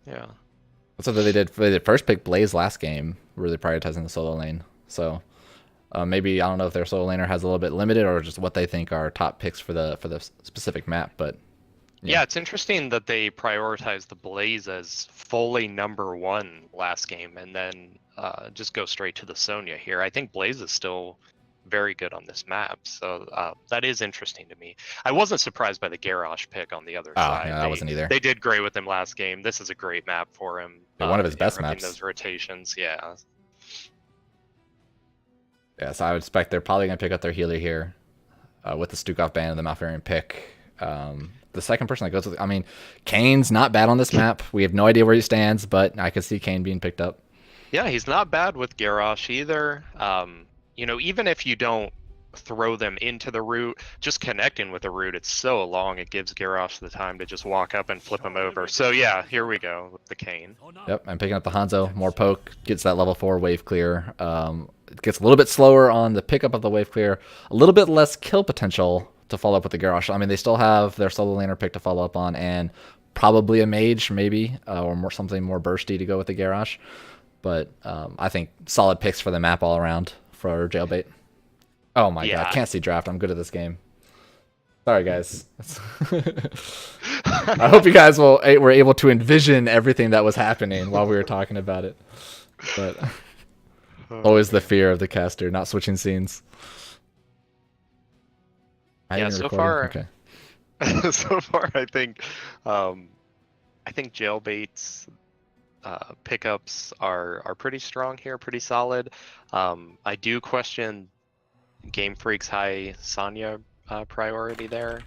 Yeah. That's what they did. They did first pick Blaze last game, really prioritizing the solo lane. So maybe, I don't know if their solo laner has a little bit limited or just what they think are top picks for the specific map, but yeah, it's interesting that they prioritized the Blaze as fully #1 last game and then just go straight to the Sonya here. I think Blaze is still very good on this map, so that is interesting to me. I wasn't surprised by the Garrosh pick on the other side. Yeah, I wasn't either. They did great with him last game. This is a great map for him. One of his best maps. Those rotations, yeah. Yeah, so I would expect they're probably going to pick up their healer here with the Stukov ban and the Malfurion pick. The second person that goes with, Kane's not bad on this map. We have no idea where he stands, but I could see Kane being picked up. Yeah, he's not bad with Garrosh either. Even if you don't throw them into the root, just connecting with the root, it's so long, it gives Garrosh the time to just walk up and flip him over. So yeah, here we go with the Kane. Yep, I'm picking up the Hanzo. More poke, gets that level 4 wave clear. It gets a little bit slower on the pickup of the wave clear, a little bit less kill potential to follow up with the Garrosh. I mean, they still have their solo laner pick to follow up on, and probably a mage, maybe, or something more bursty to go with the Garrosh. But I think solid picks for the map all around for Jailbait. Oh my god, I can't see draft. I'm good at this game. Sorry, guys. I hope you guys were able to envision everything that was happening while we were talking about it. But always the fear of the caster not switching scenes. So far, I think I think Jailbait's pickups are pretty strong here, pretty solid. I do question Game Freak's high Sonya priority there.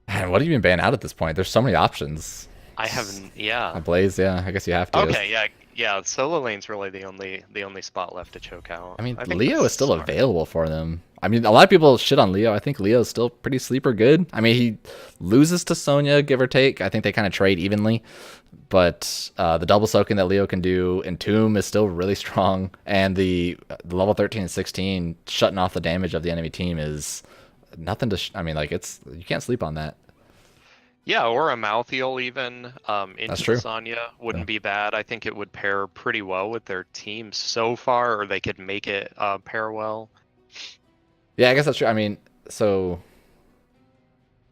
Man, what do you even ban out at this point? There's so many options. I haven't, yeah. A Blaze, yeah, I guess you have to. Okay, yeah. Solo lane's really the only spot left to choke out. I mean, think Leo that's is still smart. available for them. I mean, a lot of people shit on Leo. I think Leo is still pretty sleeper good. I mean, he loses to Sonya, give or take. I think they kind of trade evenly. But the double soaking that Leo can do in Tomb is still really strong. And the level 13 and 16 shutting off the damage of the enemy team is nothing to... I mean, like, you can't sleep on that. Yeah, or a Malthael even That's into true. the Sonya wouldn't Yeah. be bad. I think it would pair pretty well with their team so far, or they could make it pair well. Yeah, I guess that's true. I mean, so...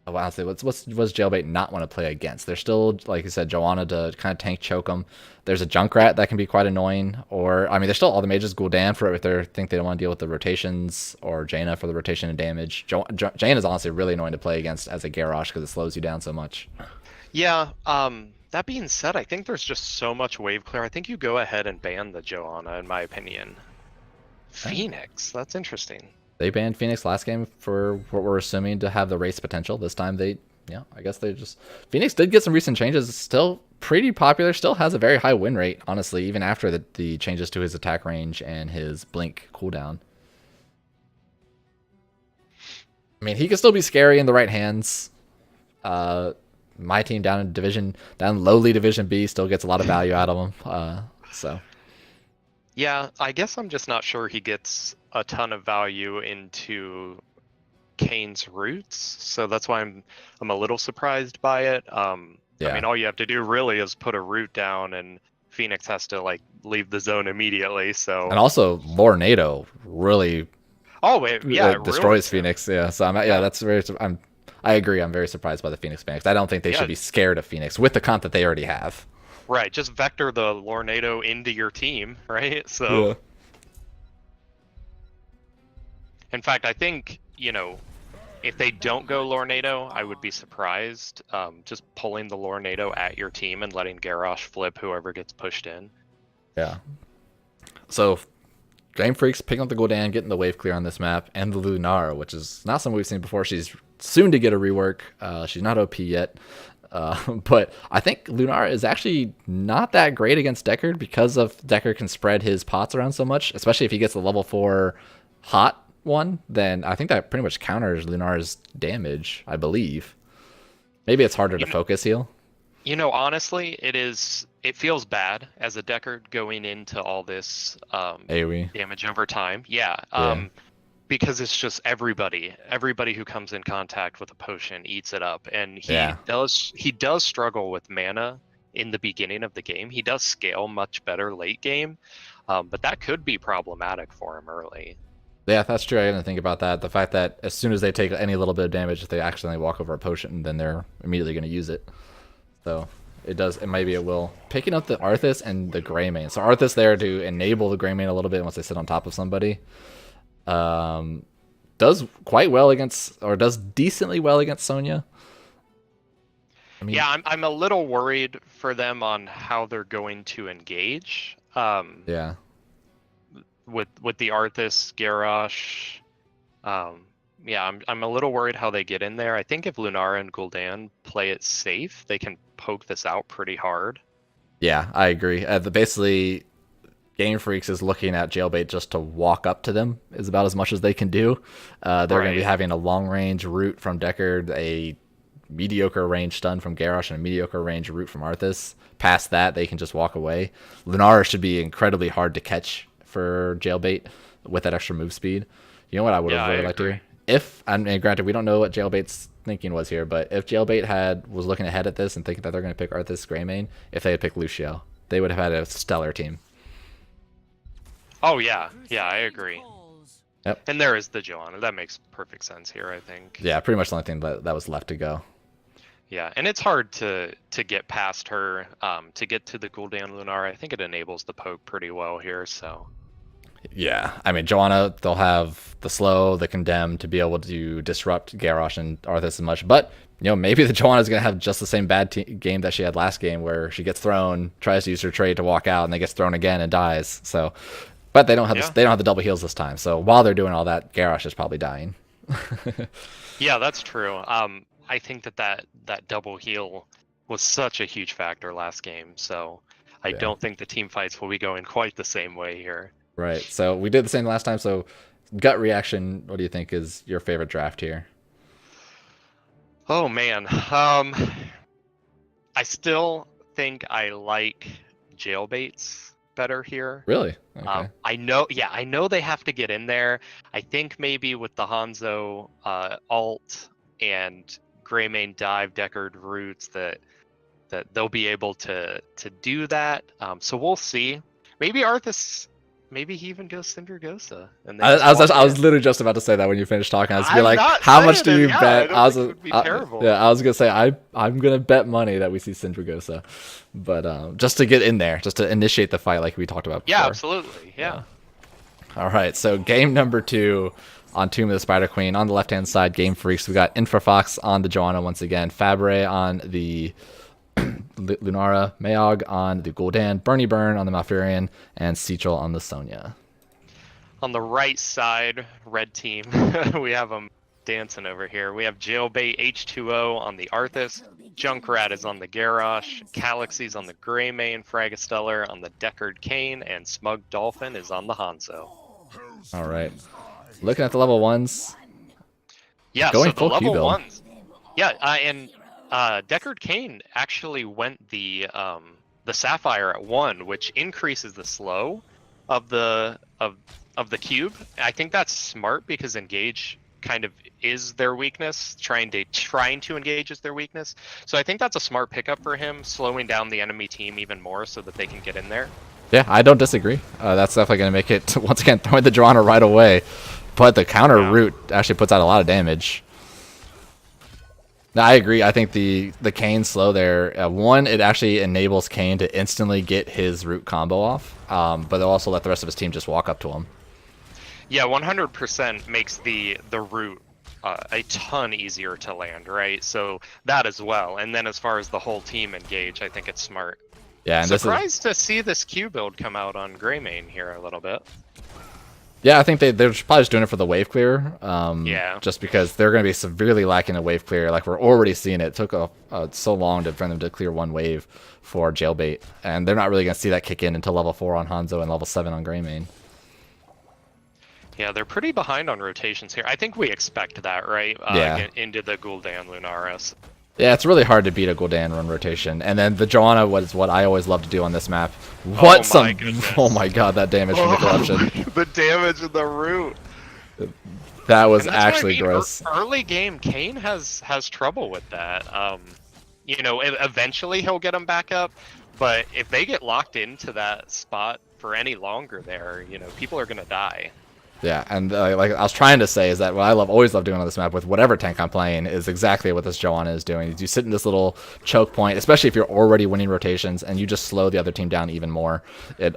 Honestly, what's Jailbait not want to play against? There's still, like you said, Joanna to kind of tank choke them. There's a Junkrat that can be quite annoying. Or, I mean, there's still all the mages. Gul'dan for it if they think they don't want to deal with the rotations. Or Jaina for the rotation and damage. Jaina is honestly really annoying to play against as a Garrosh because it slows you down so much. Yeah, that being said, I think there's just so much wave clear. I think you go ahead and ban the Joanna, in my opinion. Phoenix, that's interesting. They banned Phoenix last game for what we're assuming to have the race potential. This time I guess they just... Phoenix did get some recent changes. It's still pretty popular. Still has a very high win rate, honestly, even after the changes to his attack range and his blink cooldown. I mean, he can still be scary in the right hands. My team down lowly Division B still gets a lot of value out of him. So... Yeah, I guess I'm just not sure he gets a ton of value into Kane's roots, so that's why I'm a little surprised by it. I mean, all you have to do really is put a root down, and Phoenix has to like leave the zone immediately. So and also Lornado really it destroys ruins Phoenix. Yeah, so I agree. I'm very surprised by the Phoenix ban. I don't think they should be scared of Phoenix with the comp that they already have. Right, just vector the Lornado into your team, right? So, yeah. In fact, I think, if they don't go Lornado, I would be surprised. Just pulling the Lornado at your team and letting Garrosh flip whoever gets pushed in. Yeah. So, Game Freak's picking up the Gul'dan, getting the wave clear on this map, and the Lunar, which is not something we've seen before. She's soon to get a rework. She's not OP yet. But I think Lunar is actually not that great against Deckard because of Deckard can spread his pots around so much, especially if he gets the level 4 hot one, then I think that pretty much counters Lunar's damage, I believe. Maybe it's harder to focus heal. Honestly, it feels bad as a Deckard going into all this AoE damage over time. Yeah. Because it's just everybody who comes in contact with a potion eats it up, and he does struggle with mana in the beginning of the game. He does scale much better late game, but that could be problematic for him early. Yeah, that's true. I didn't think about that. The fact that as soon as they take any little bit of damage, if they accidentally walk over a potion, then they're immediately going to use it. So maybe it will. Picking up the Arthas and the Greymane. So Arthas there to enable the Greymane a little bit once they sit on top of somebody. Does quite well does decently well against Sonya. I mean, yeah, I'm a little worried for them on how they're going to engage. Yeah. With the Arthas, Garrosh, I'm a little worried how they get in there. I think if Lunara and Gul'dan play it safe, they can poke this out pretty hard. Yeah, I agree. Basically, Game Freaks is looking at Jailbait just to walk up to them is about as much as they can do. They're going to be having a long-range root from Deckard, a mediocre range stun from Garrosh, and a mediocre range root from Arthas. Past that, they can just walk away. Lunara should be incredibly hard to catch for Jailbait with that extra move speed. You know what I would have really liked to hear? And granted, we don't know what Jailbait's thinking was here, but if Jailbait was looking ahead at this and thinking that they're going to pick Arthas Greymane, if they had picked Lucio, they would have had a stellar team. Oh, yeah. Yeah, I agree. Yep. And there is the Joanna. That makes perfect sense here, I think. Yeah, pretty much the only thing that was left to go. Yeah, and it's hard to get past her, to get to the Gul'dan Lunar. I think it enables the poke pretty well here, so... Yeah, I mean, Joanna, they'll have the slow, the condemn to be able to disrupt Garrosh and Arthas as much. But, maybe the Joanna's going to have just the same bad game that she had last game where she gets thrown, tries to use her trade to walk out, and then gets thrown again and dies. So, but they don't have Yeah. they don't have the double heals this time. So while they're doing all that, Garrosh is probably dying. Yeah, that's true. I think that double heal was such a huge factor last game, so I Yeah. don't think the team fights will be going quite the same way here. Right. So we did the same last time. So gut reaction, what do you think is your favorite draft here? Oh man. I still think I like Jailbaits better here. Really? Okay. I know they have to get in there. I think maybe with the Hanzo alt and Greymane dive Deckard roots that they'll be able to do that. So we'll see. Maybe Arthas, maybe he even goes Syndragosa. And I was literally just about to say that when you finished talking. I was gonna be like, not how much do saying you it, yeah, bet? I don't think it would be terrible. Yeah, I was gonna say I'm gonna bet money that we see Syndragosa, but just to get in there, just to initiate the fight like we talked about before. Yeah, absolutely. Yeah. All right, so game number 2 on Tomb of the Spider Queen. On the left-hand side, Game Freaks. We got Infrafox on the Joanna once again, Fabre on the Lunara, Mayog on the Gul'dan, Bernie Burn on the Malfurion, and Seichel on the Sonya. On the right side, red team, we have them dancing over here. We have Jailbait H2O on the Arthas, Junkrat is on the Garrosh, Calaxy's on the Greymane, Fragastellar on the Deckard Kane, and Smug Dolphin is on the Hanzo. All right. Looking at the level 1s. Yeah, Going so the full level Q-build. 1s. Yeah, and Deckard Kane actually went the Sapphire at 1, which increases the slow of the cube. I think that's smart because engage kind of is their weakness. Trying to engage is their weakness. So I think that's a smart pickup for him, slowing down the enemy team even more so that they can get in there. Yeah, I don't disagree. That's definitely going to make it, once again, throwing the Joanna right away. But the counter route actually puts out a lot of damage. No, I agree. I think the Kane slow there, one, it actually enables Kane to instantly get his root combo off, but it'll also let the rest of his team just walk up to him. Yeah, 100% makes the root a ton easier to land, right? So that as well. And then as far as the whole team engage, I think it's smart. Yeah, and surprised to see this Q build come out on Greymane here a little bit. Yeah, I think they're probably just doing it for the wave clear. Yeah. Just because they're going to be severely lacking a wave clear. Like, we're already seeing it. It took so long for them to clear one wave for Jailbait. And they're not really going to see that kick in until level 4 on Hanzo and level 7 on Greymane. Yeah, they're pretty behind on rotations here. I think we expect that, right? Yeah. Into the Gul'dan Lunaris. Yeah, it's really hard to beat a Gul'dan run rotation. And then the Joanna was what I always love to do on this map. Oh my god, that damage from the corruption. The damage in the root. That was actually gross. Early game, Kane has trouble with that. Eventually he'll get him back up, but if they get locked into that spot for any longer there, people are gonna die. Yeah, and like I was trying to say is that what I always love doing on this map with whatever tank I'm playing is exactly what this Joanna is doing. You sit in this little choke point, especially if you're already winning rotations, and you just slow the other team down even more. It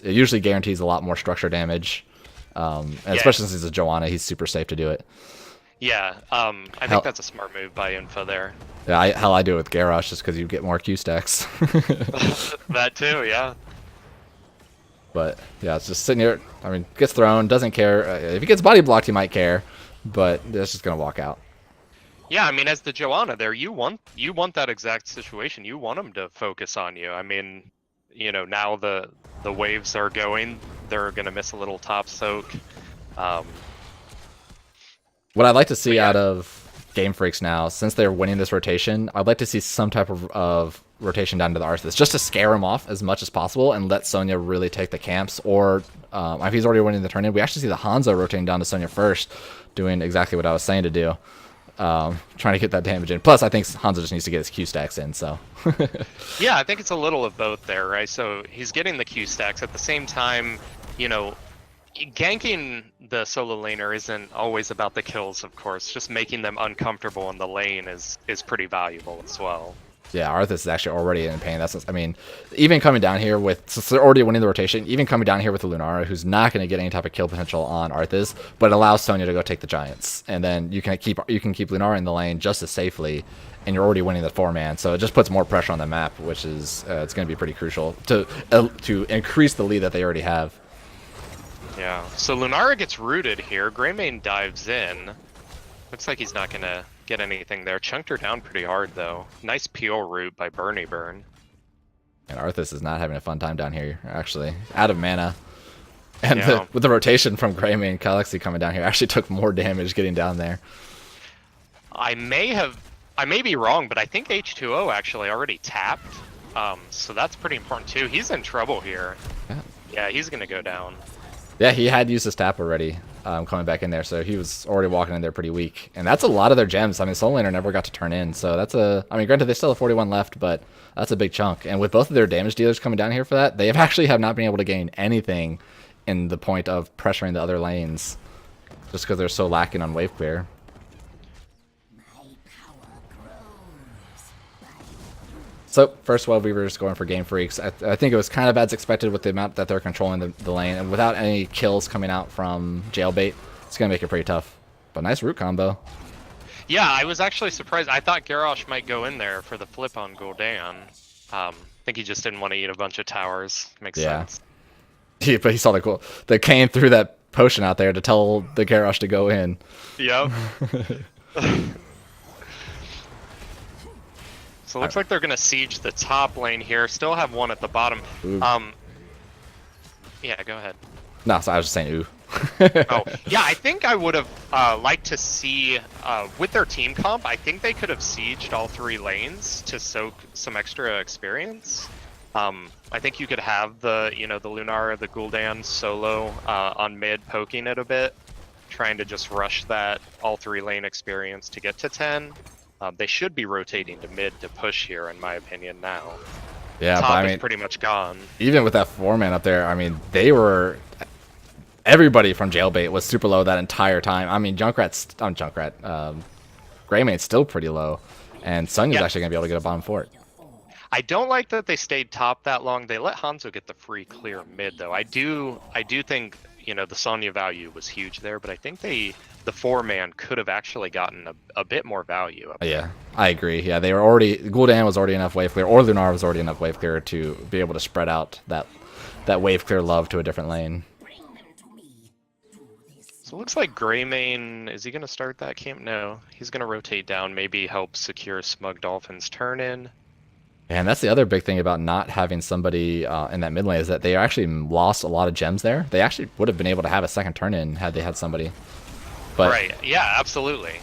usually guarantees a lot more structure damage, especially since he's a Joanna, he's super safe to do it. Yeah, I think that's a smart move by Infa there. Yeah, I do it with Garrosh just because you get more Q stacks. That too, yeah. But yeah, it's just sitting here. I mean, gets thrown, doesn't care. If he gets body blocked, he might care, but it's just gonna walk out. Yeah, I mean, as the Joanna there, you want that exact situation. You want him to focus on you. I mean, now the waves are going. They're gonna miss a little top soak. What I'd like to see out of Game Freaks now, since they're winning this rotation, I'd like to see some type of rotation down to the Arthas, just to scare him off as much as possible and let Sonya really take the camps. Or if he's already winning the turn-in, we actually see the Hanzo rotating down to Sonya first, doing exactly what I was saying to do, trying to get that damage in. Plus, I think Hanzo just needs to get his Q stacks in. So yeah, I think it's a little of both there, right? So he's getting the Q stacks at the same time. Ganking the solo laner isn't always about the kills, of course. Just making them uncomfortable in the lane is pretty valuable as well. Yeah, Arthas is actually already in pain. That's, I mean, even coming down here with, since they're already winning the rotation, even coming down here with the Lunara, who's not going to get any type of kill potential on Arthas, but allows Sonya to go take the Giants, and then you can keep Lunara in the lane just as safely, and you're already winning the 4-man. So it just puts more pressure on the map, which is it's going to be pretty crucial to increase the lead that they already have. Yeah. So Lunara gets rooted here. Greymane dives in. Looks like he's not going to get anything there. Chunked her down pretty hard, though. Nice peel root by Burn. And Arthas is not having a fun time down here, actually. Out of mana. And Yeah. with the rotation from Greymane, Galaxy coming down here actually took more damage getting down there. I may be wrong, but I think H2O actually already tapped. So that's pretty important, too. He's in trouble here. Yeah, he's going to go down. Yeah, he had used his tap already coming back in there, so he was already walking in there pretty weak. And that's a lot of their gems. I mean, Soul Laner never got to turn in, so that's a... I mean, granted, they still have 41 left, but that's a big chunk. And with both of their damage dealers coming down here for that, they have not been able to gain anything in the point of pressuring the other lanes, just because they're so lacking on wave clear. So, first Wild Weavers going for Game Freaks. I think it was kind of as expected with the amount that they're controlling the lane, and without any kills coming out from Jailbait, it's going to make it pretty tough. But nice root combo. Yeah, I was actually surprised. I thought Garrosh might go in there for the flip on Gul'dan. I think he just didn't want to eat a bunch of towers. Makes sense. Yeah, but he saw the Kayn threw that potion out there to tell the Garrosh to go in. Yep. So it looks like they're going to siege the top lane here. Still have one at the bottom. Ooh. Yeah, go ahead. No, so I was just saying ooh. Oh, yeah, I think I would have liked to see, with their team comp, I think they could have sieged all 3 lanes to soak some extra experience. I think you could have the Lunara, the Gul'dan solo on mid poking it a bit, trying to just rush that all 3 lane experience to get to 10. They should be rotating to mid to push here, in my opinion, now. Yeah, Top but I is mean, pretty much gone. even with that 4-man up there, I mean, everybody from Jailbait was super low that entire time. I mean, Greymane's still pretty low, and Sonya's actually going to be able to get a bottom fort. I don't like that they stayed top that long. They let Hanzo get the free clear mid, though. I do think, the Sonya value was huge there, but I think the 4-man could have actually gotten a bit more value up there. Yeah, I agree. Yeah, they were already... Gul'dan was already enough wave clear, or Lunar was already enough wave clear to be able to spread out that wave clear love to a different lane. So it looks like Greymane, is he going to start that camp? No, he's going to rotate down, maybe help secure Smug Dolphin's turn in. And that's the other big thing about not having somebody in that mid lane is that they actually lost a lot of gems there. They actually would have been able to have a second turn in had they had somebody. But right, yeah, absolutely.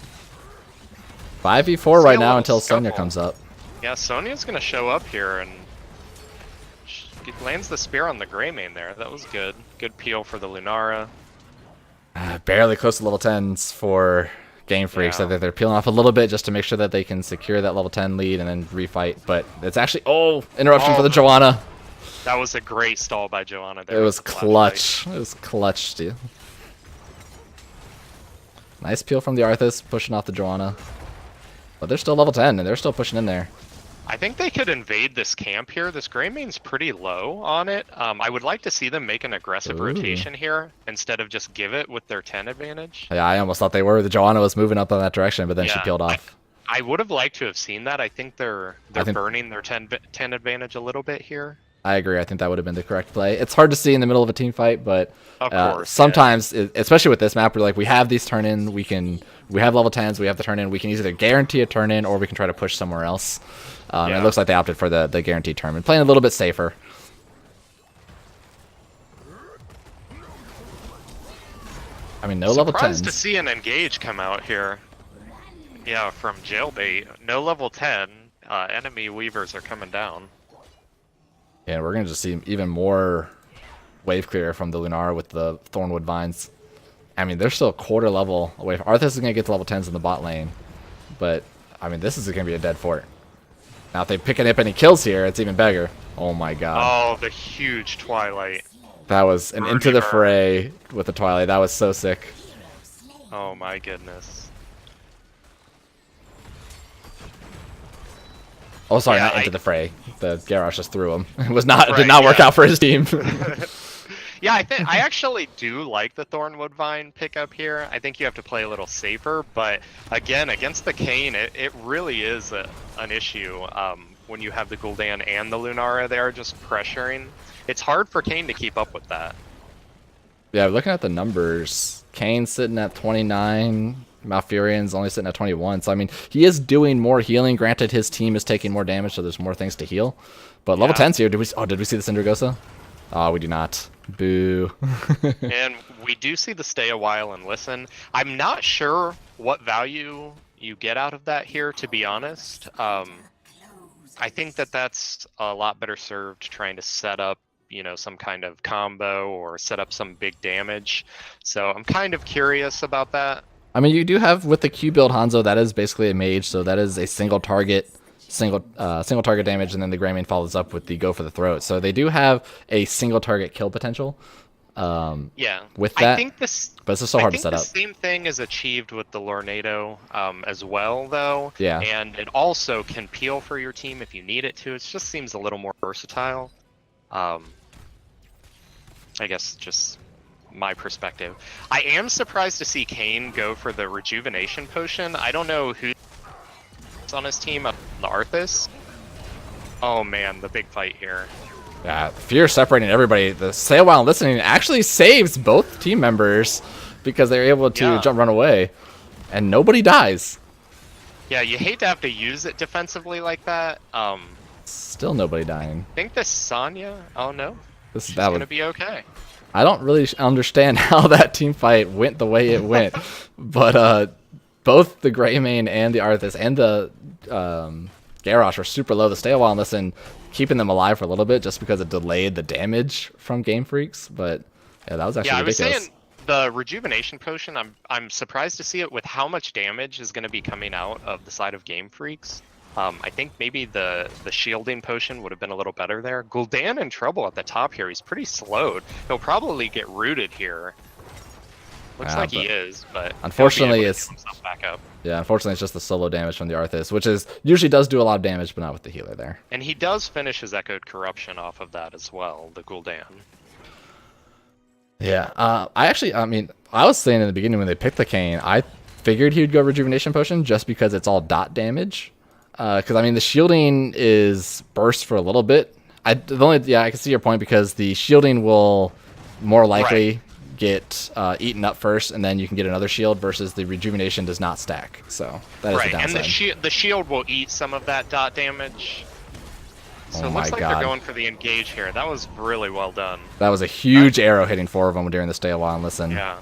5v4 right now until Sonya comes up. Yeah, Sonya's going to show up here and lands the spear on the Greymane there. That was good. Good peel for the Lunara. Barely close to level 10s for Game Freaks. Yeah. So they're peeling off a little bit just to make sure that they can secure that level 10 lead and then refight. But it's actually... Oh! Interruption for the Joanna. That was a great stall by Joanna there. It was clutch. It was clutch, dude. Nice peel from the Arthas, pushing off the Joanna. But they're still level 10, and they're still pushing in there. I think they could invade this camp here. This Greymane's pretty low on it. I would like to see them make an aggressive rotation here instead of just give it with their 10 advantage. Yeah, I almost thought they were. The Joanna was moving up in that direction, but then she peeled off. I would have liked to have seen that. I think they're burning their 10 advantage a little bit here. I agree. I think that would have been the correct play. It's hard to see in the middle of a team fight, but of course, sometimes, especially with this map, we're like, we have these turn in, we have level 10s, we have the turn in, we can either guarantee a turn in or we can try to push somewhere else. It looks like they opted for the guaranteed turn in, playing a little bit safer. I mean, no level 10s. Surprised to see an engage come out here. Yeah, from Jailbait. No level 10. Enemy Weavers are coming down. And we're going to just see even more wave clear from the Lunar with the Thornwood Vines. I mean, they're still a quarter level away. Arthas is going to get to level 10s in the bot lane. But, I mean, this is going to be a dead fort. Now, if they pick up any kills here, it's even bigger. Oh, my God. Oh, the huge Twilight. That was an into the fray with the Twilight. That was so sick. Oh, my goodness. Oh, sorry, Yeah, not into the fray. The Garrosh just threw him. It was not. It did not work yeah. out for his team. Yeah, I actually do like the Thornwood Vine pickup here. I think you have to play a little safer, but again, against the Kayn, it really is an issue when you have the Gul'dan and the Lunara there just pressuring. It's hard for Kayn to keep up with that. Yeah, looking at the numbers, Kane's sitting at 29. Malfurion's only sitting at 21. So, I mean, he is doing more healing. Granted, his team is taking more damage, so there's more things to heal. But level 10's here. Did we see the Syndragosa? Oh, we do not. Boo. And we do see the stay a while and listen. I'm not sure what value you get out of that here, to be honest. I think that's a lot better served trying to set up, you know, some kind of combo or set up some big damage. So I'm kind of curious about that. I mean, you do have with the Q build Hanzo, that is basically a mage, so that is a single target target damage, and then the Greymane follows up with the go for the throat. So they do have a single target kill potential. Yeah, with that, I think this, but it's just so hard to set up. The same thing is achieved with the Lornado as well, though. Yeah, and it also can peel for your team if you need it to. It just seems a little more versatile. I guess just my perspective. I am surprised to see Kayn go for the rejuvenation potion. I don't know who's on his team, the Arthas. Oh man, the big fight here. Yeah, fear separating everybody. The Sail While Listening actually saves both team members because they're able to run away, and nobody dies. Yeah, you hate to have to use it defensively like that. Still nobody dying. I think this Sonya. Oh no, she's that gonna be okay. I don't really understand how that team fight went the way it went, but both the Greymane and the Arthas and the Garrosh were super low. The Stay a While and Listen, keeping them alive for a little bit just because it delayed the damage from Game Freaks. But yeah, that was actually ridiculous. I was saying the rejuvenation potion. I'm surprised to see it with how much damage is going to be coming out of the side of Game Freaks. I think maybe the shielding potion would have been a little better there. Gul'dan in trouble at the top here. He's pretty slowed. He'll probably get rooted here. Looks like he is, but unfortunately it's back up. Yeah, unfortunately it's just the solo damage from the Arthas, which is usually does do a lot of damage, but not with the healer there. And he does finish his Echoed Corruption off of that as well, the Gul'dan. Yeah, I mean, I was saying in the beginning when they picked the Kayn, I figured he'd go Rejuvenation Potion just because it's all dot damage. Because I mean, the shielding is burst for a little bit. I can see your point because the shielding will more likely get eaten up first, and then you can get another shield versus the rejuvenation does not stack. So that is the downside. And the shield will eat some of that dot damage. So it looks like they're going for the engage here. That was really well done. That was a huge arrow hitting 4 of them during the Stay a While and Listen. Yeah.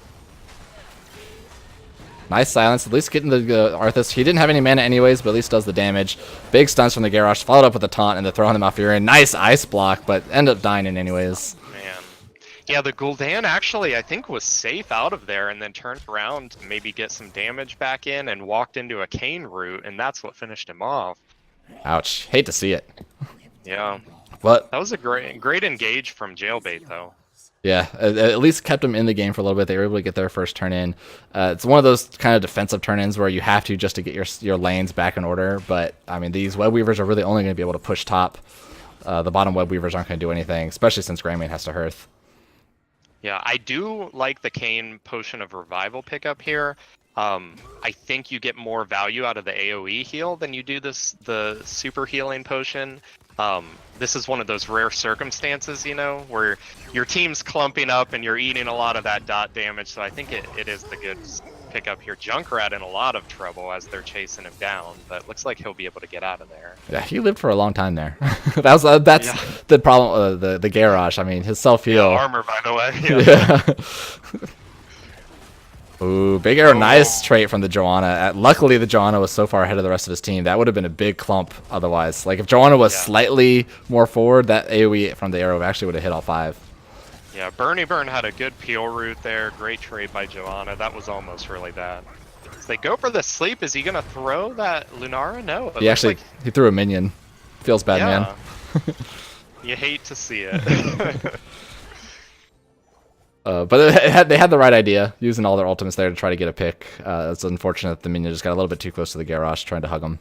Nice silence. At least getting the Arthas. He didn't have any mana anyways, but at least does the damage. Big stuns from the Garrosh, followed up with a taunt and the throw on the Malfurion. Nice ice block, but end up dying in anyways. Man. Yeah, the Gul'dan actually, I think, was safe out of there and then turned around to maybe get some damage back in and walked into a Kayn root, and that's what finished him off. Ouch. Hate to see it. Yeah. But that was a great engage from Jailbait, though. Yeah, at least kept them in the game for a little bit. They were able to get their first turn in. It's one of those kind of defensive turn-ins where you have to just to get your lanes back in order. But, I mean, these Web Weavers are really only going to be able to push top. The bottom Web Weavers aren't going to do anything, especially since Greymane has to Hearth. Yeah, I do like the Kayn Potion of Revival pickup here. I think you get more value out of the AoE heal than you do the Super Healing Potion. This is one of those rare circumstances, you know, where your team's clumping up and you're eating a lot of that dot damage, so I think it is the good pickup here. Junkrat in a lot of trouble as they're chasing him down, but looks like he'll be able to get out of there. Yeah, he lived for a long time there. That's the problem, the Garrosh. I mean, his self-heal. Yeah, armor, by the way. Yeah. Ooh, big arrow, nice trait from the Joanna. Luckily, the Joanna was so far ahead of the rest of his team. That would have been a big clump otherwise. Like, if Joanna was slightly more forward, that AoE from the arrow actually would have hit all 5. Yeah, Burn had a good peel route there. Great trade by Joanna. That was almost really bad. So they go for the sleep. Is he going to throw that Lunara? No. He threw a minion. Feels bad, man. You hate to see it. But they had the right idea, using all their ultimates there to try to get a pick. It's unfortunate the minion just got a little bit too close to the Garrosh, trying to hug him.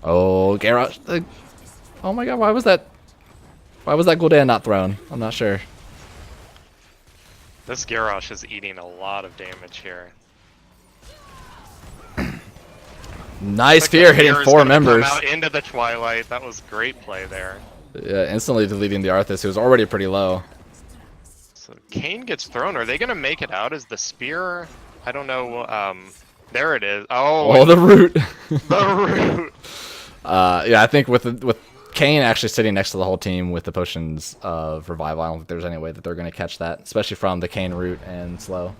Oh, Garrosh. Oh my god, why was that Gul'dan not thrown? I'm not sure. This Garrosh is eating a lot of damage here. Nice fear hitting 4 members. Come out into the Twilight. That was great play there. Yeah, instantly deleting the Arthas, who was already pretty low. So Kayn gets thrown. Are they going to make it out? Is the spear? I don't know. There it is. Oh, the root. The root. Yeah, I think with Kayn actually sitting next to the whole team with the potions of revival, I don't think there's any way that they're going to catch that, especially from the Kayn root and slow.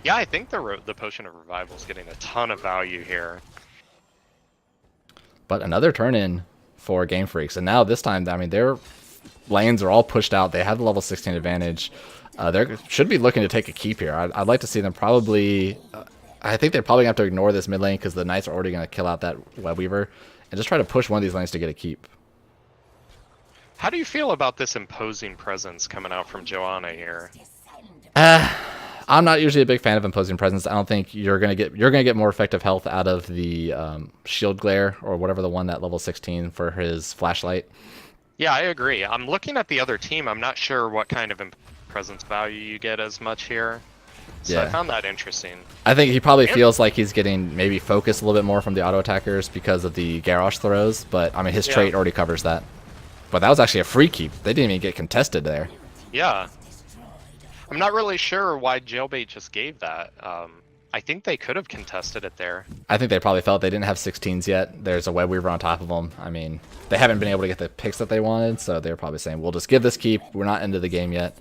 Yeah, I think the potion of revival is getting a ton of value here. But another turn in for Game Freaks, and now this time, I mean, their lanes are all pushed out. They have the level 16 advantage. They should be looking to take a keep here. I'd like to see them probably. I think they're probably going to have to ignore this mid lane because the Knights are already going to kill out that Web Weaver and just try to push one of these lanes to get a keep. How do you feel about this imposing presence coming out from Joanna here? I'm not usually a big fan of imposing presence. I don't think you're gonna get more effective health out of the shield glare or whatever the one that level 16 for his flashlight. Yeah, I agree. I'm looking at the other team. I'm not sure what kind of presence value you get as much here. So yeah. I found that interesting. I think he probably feels like he's getting maybe focused a little bit more from the auto attackers because of the Garrosh throws, but I mean his trait already covers that. But that was actually a free keep. They didn't even get contested there. Yeah. I'm not really sure why Jailbait just gave that. I think they could have contested it there. I think they probably felt they didn't have 16s yet. There's a Web Weaver on top of them. I mean, they haven't been able to get the picks that they wanted, so they're probably saying, we'll just give this keep. We're not into the game yet.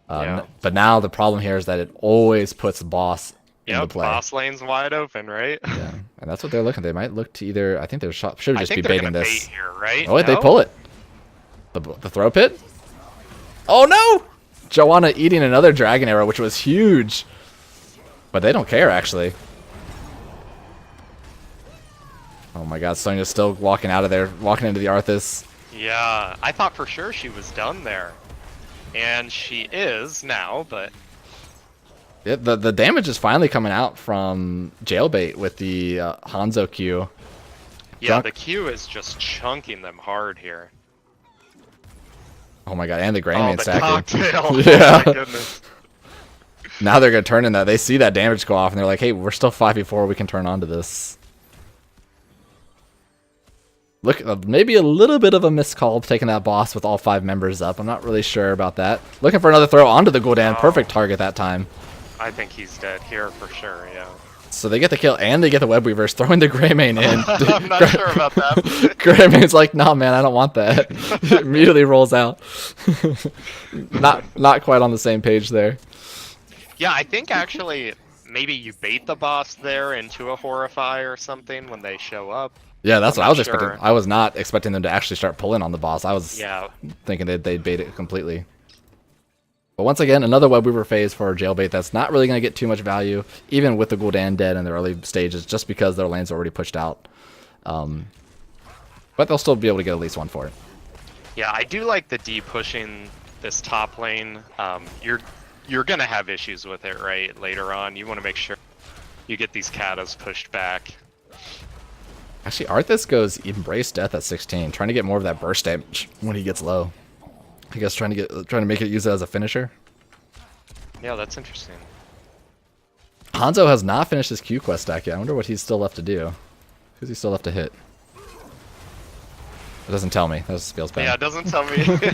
But now the problem here is that it always puts boss into play. Boss lane's wide open, right? Yeah, and that's what they're looking. They might look to either. I think they're should just be baiting this. Bait here, right? Oh wait, they pull it. The throw pit. Oh no! Joanna eating another dragon arrow, which was huge. But they don't care actually. Oh my god, Sonya's still walking out of there, walking into the Arthas. Yeah, I thought for sure she was done there. And she is now, but... Yeah, the damage is finally coming out from Jailbait with the Hanzo Q. Yeah, the Q is just chunking them hard here. Oh my god, and the Greymane stacking. Cocktail. Yeah. Oh my goodness. Now they're going to turn in that. They see that damage go off, and they're like, hey, we're still 5v4. We can turn on to this. Look, maybe a little bit of a missed call taking that boss with all 5 members up. I'm not really sure about that. Looking for another throw onto the Gul'dan. Perfect target that time. I think he's dead here for sure, yeah. So they get the kill, and they get the Web Weavers, throwing the Greymane in. I'm not sure about that. Greymane's like, nah, man, I don't want that. Immediately rolls out. Not quite on the same page there. Yeah, I think actually maybe you bait the boss there into a Horrify or something when they show up. Yeah, that's what I was expecting. I was not expecting them to actually start pulling on the boss. I was thinking they'd bait it completely. But once again, another Web Weaver phase for Jailbait that's not really going to get too much value, even with the Gul'dan dead in the early stages, just because their lanes are already pushed out. But they'll still be able to get at least one for it. Yeah, I do like the D pushing this top lane. You're going to have issues with it, right, later on. You want to make sure you get these katas pushed back. Actually, Arthas goes Embrace Death at 16, trying to get more of that burst damage when he gets low. I guess trying to make it use it as a finisher. Yeah, that's interesting. Hanzo has not finished his Q quest stack yet. I wonder what he's still left to do. Who's he still left to hit? It doesn't tell me. That just feels bad. Yeah, it doesn't tell me.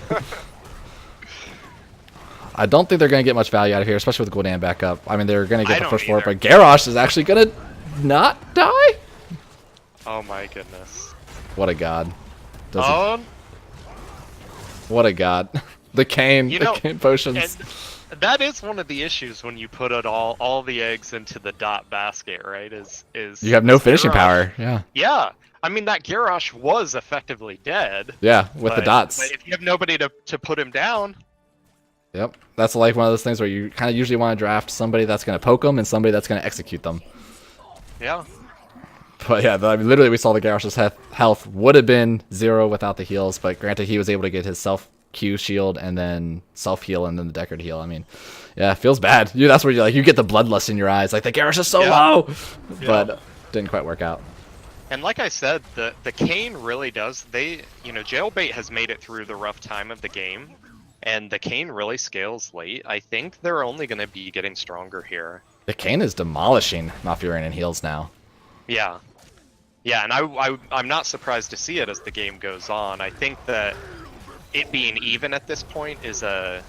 I don't think they're going to get much value out of here, especially with Gul'dan back up. I mean, they're going to get the push for it, but Garrosh is actually going to not die? Oh my goodness. What a god. What a god. The Kayn, the Kayn potions. That is one of the issues when you put it all the eggs into the dot basket, right? Is you have no finishing power. Yeah. Yeah. I mean, that Garrosh was effectively dead. Yeah, with the dots. But if you have nobody to put him down. Yep. That's like one of those things where you kind of usually want to draft somebody that's going to poke them and somebody that's going to execute them. Yeah. But yeah, I mean, literally we saw the Garrosh's health would have been 0 without the heals, but granted he was able to get his self-Q shield and then self-heal and then the Deckard heal. I mean, yeah, it feels bad. That's where you get the bloodlust in your eyes. Like, the Garrosh is so low! Yeah. But didn't quite work out. And like I said, the Kane really does. Jailbait has made it through the rough time of the game, and the Kane really scales late. I think they're only going to be getting stronger here. The Kane is demolishing Malfurion and heals now. Yeah, yeah, and I'm not surprised to see it as the game goes on. I think that it being even at this point is a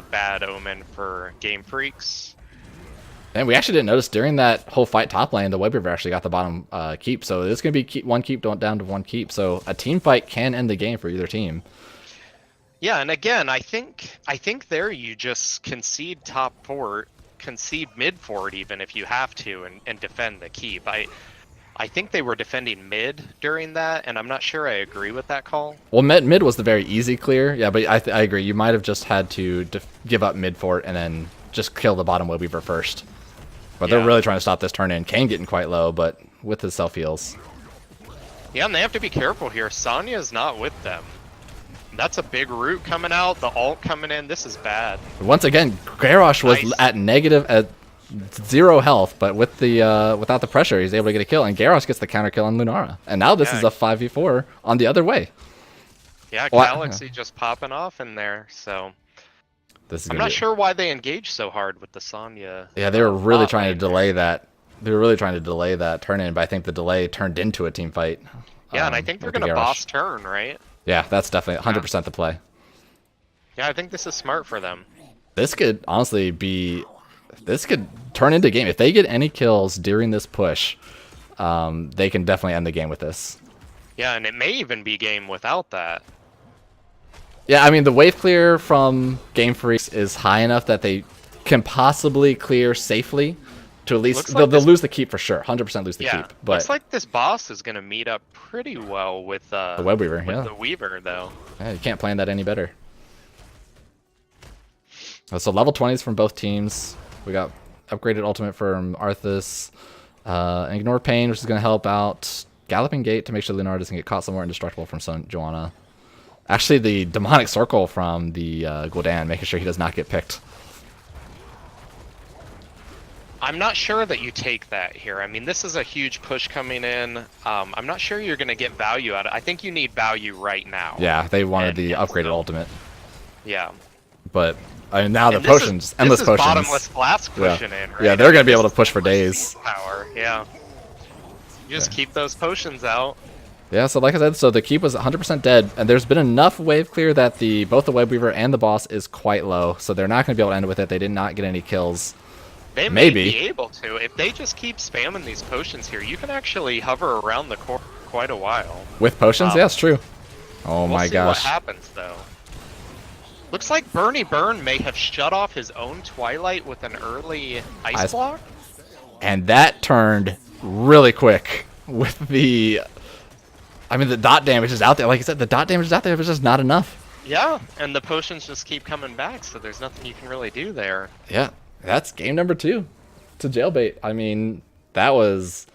bad omen for Game Freaks. And we actually didn't notice during that whole fight top lane, the Web River actually got the bottom keep. So it's going to be one keep down to one keep. So a team fight can end the game for either team. Yeah, and again, I think there you just concede top fort, concede mid fort even if you have to, and defend the keep. I think they were defending mid during that, and I'm not sure I agree with that call. Well, mid was the very easy clear. Yeah, but I agree. You might have just had to give up mid fort and then just kill the bottom Web Weaver first. But they're really trying to stop this turn in. Kane getting quite low, but with his self heals. Yeah, and they have to be careful here. Sonya's not with them. That's a big root coming out. The ult coming in. This is bad. Once again, Garrosh was at negative at 0 health, but with the without the pressure, he's able to get a kill, and Garrosh gets the counter kill on Lunara. And now this is a 5v4 on the other way. Yeah, Galaxy just popping off in there. So I'm not sure why they engaged so hard with the Sonya. Yeah, they were really trying to delay that. They were really trying to delay that turn in, but I think the delay turned into a team fight. Yeah, and I think they're going to boss turn, right? Yeah, that's definitely 100% the play. Yeah, I think this is smart for them. This could honestly be... This could turn into a game. If they get any kills during this push, they can definitely end the game with this. Yeah, and it may even be game without that. Yeah, I mean, the wave clear from Game Freaks is high enough that they can possibly clear safely. To at least they'll lose the keep for sure. 100% lose the keep. But looks like this boss is going to meet up pretty well with the Web Weaver. With the Weaver, though. Yeah, you can't plan that any better. So level 20s from both teams. We got upgraded ultimate from Arthas. Ignore Pain, which is going to help out Galloping Gate to make sure Lunar doesn't get caught somewhere indestructible from Joanna. Actually, the Demonic Circle from the Gul'dan, making sure he does not get picked. I'm not sure that you take that here. I mean, this is a huge push coming in. I'm not sure you're going to get value out of it. I think you need value right now. Yeah, they wanted the upgraded ultimate. Yeah. But I mean, now the potions, endless potions. Bottomless Flask pushing in, right? Yeah, they're going to be able to push for days. Power, yeah. You just keep those potions out. Yeah, so like I said, so the keep was 100% dead, and there's been enough wave clear that both the Web Weaver and the boss is quite low, so they're not going to be able to end it with it. They did not get any kills. They may be able to. If they just keep spamming these potions here, you can actually hover around the core quite a while. With potions? Yeah, it's true. Oh my gosh. What happens, though. Looks like Bernie Burn may have shut off his own Twilight with an early ice block. And that turned really quick with the... I mean, the dot damage is out there. Like I said, the dot damage is out there, but it's just not enough. Yeah, and the potions just keep coming back, so there's nothing you can really do there. Yeah. That's game number 2 to Jailbait. I mean, it was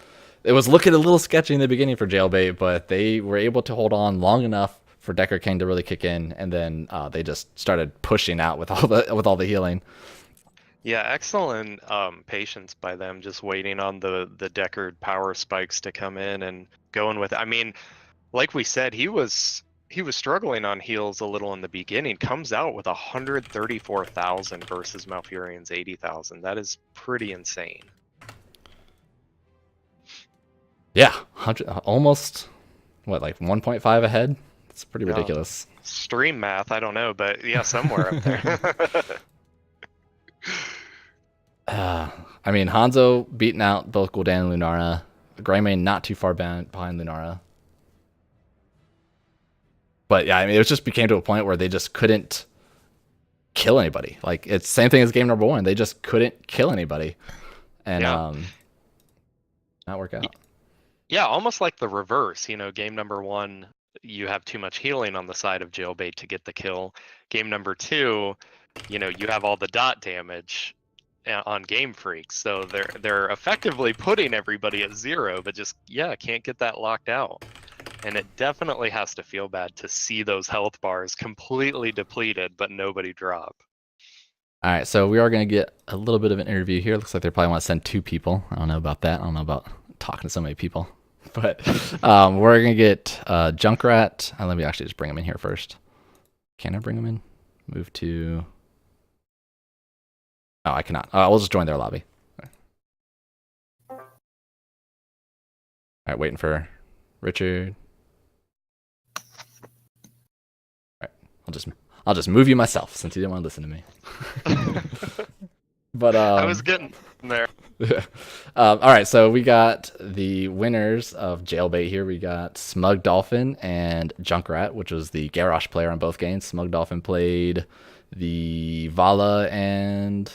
looking a little sketchy in the beginning for Jailbait, but they were able to hold on long enough for Decker King to really kick in, and then they just started pushing out with all the healing. Yeah, excellent patience by them, just waiting on the Deckard power spikes to come in and going with it. I mean, like we said, he was struggling on heals a little in the beginning. Comes out with 134,000 versus Malfurion's 80,000. That is pretty insane. Yeah, almost like 1.5 ahead. It's pretty ridiculous. Stream math, I don't know, but yeah, somewhere up there. I mean, Hanzo beating out both Gul'dan and Lunara. Greymane not too far behind Lunara. But yeah, I mean, it just became to a point where they just couldn't kill anybody. Like, it's the same thing as game number 1. They just couldn't kill anybody. And not work out. Yeah, almost like the reverse. You know, game number 1, you have too much healing on the side of Jailbait to get the kill. Game number 2, you know, you have all the dot damage on Game Freaks. So they're effectively putting everybody at 0, but just, can't get that locked out. And it definitely has to feel bad to see those health bars completely depleted, but nobody drop. All right, so we are going to get a little bit of an interview here. Looks like they probably want to send 2 people. I don't know about that. I don't know about talking to so many people. But we're gonna get Junkrat. Let me actually just bring him in here first. Can I bring him in? Move to. Oh, I cannot. We'll just join their lobby. All right, waiting for Richard. All right, I'll just move you myself since you didn't want to listen to me. But I was getting there. all right, so we got the winners of Jailbait here. We got Smug Dolphin and Junkrat, which was the Garrosh player on both games. Smug Dolphin played the Vala and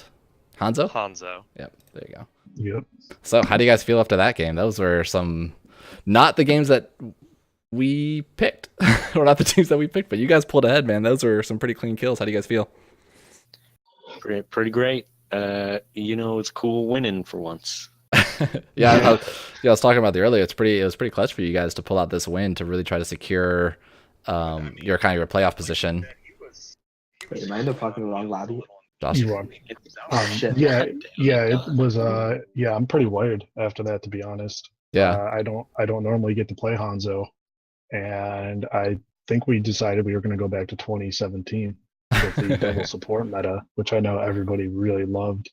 Hanzo. Hanzo. Yep, there you go. Yep. So how do you guys feel after that game? Those were some, not the games that we picked, or not the teams that we picked, but you guys pulled ahead, man. Those were some pretty clean kills. How do you guys feel? Pretty great. It's cool winning for once. Yeah, I was talking about the earlier. It was pretty clutch for you guys to pull out this win to really try to secure your playoff position. Wait, am I in the fucking wrong lobby? Josh? You are. Shit. Yeah, it was. Yeah, I'm pretty wired after that, to be honest. Yeah. I don't normally get to play Hanzo, and I think we decided we were going to go back to 2017 with the double support meta, which I know everybody really loved.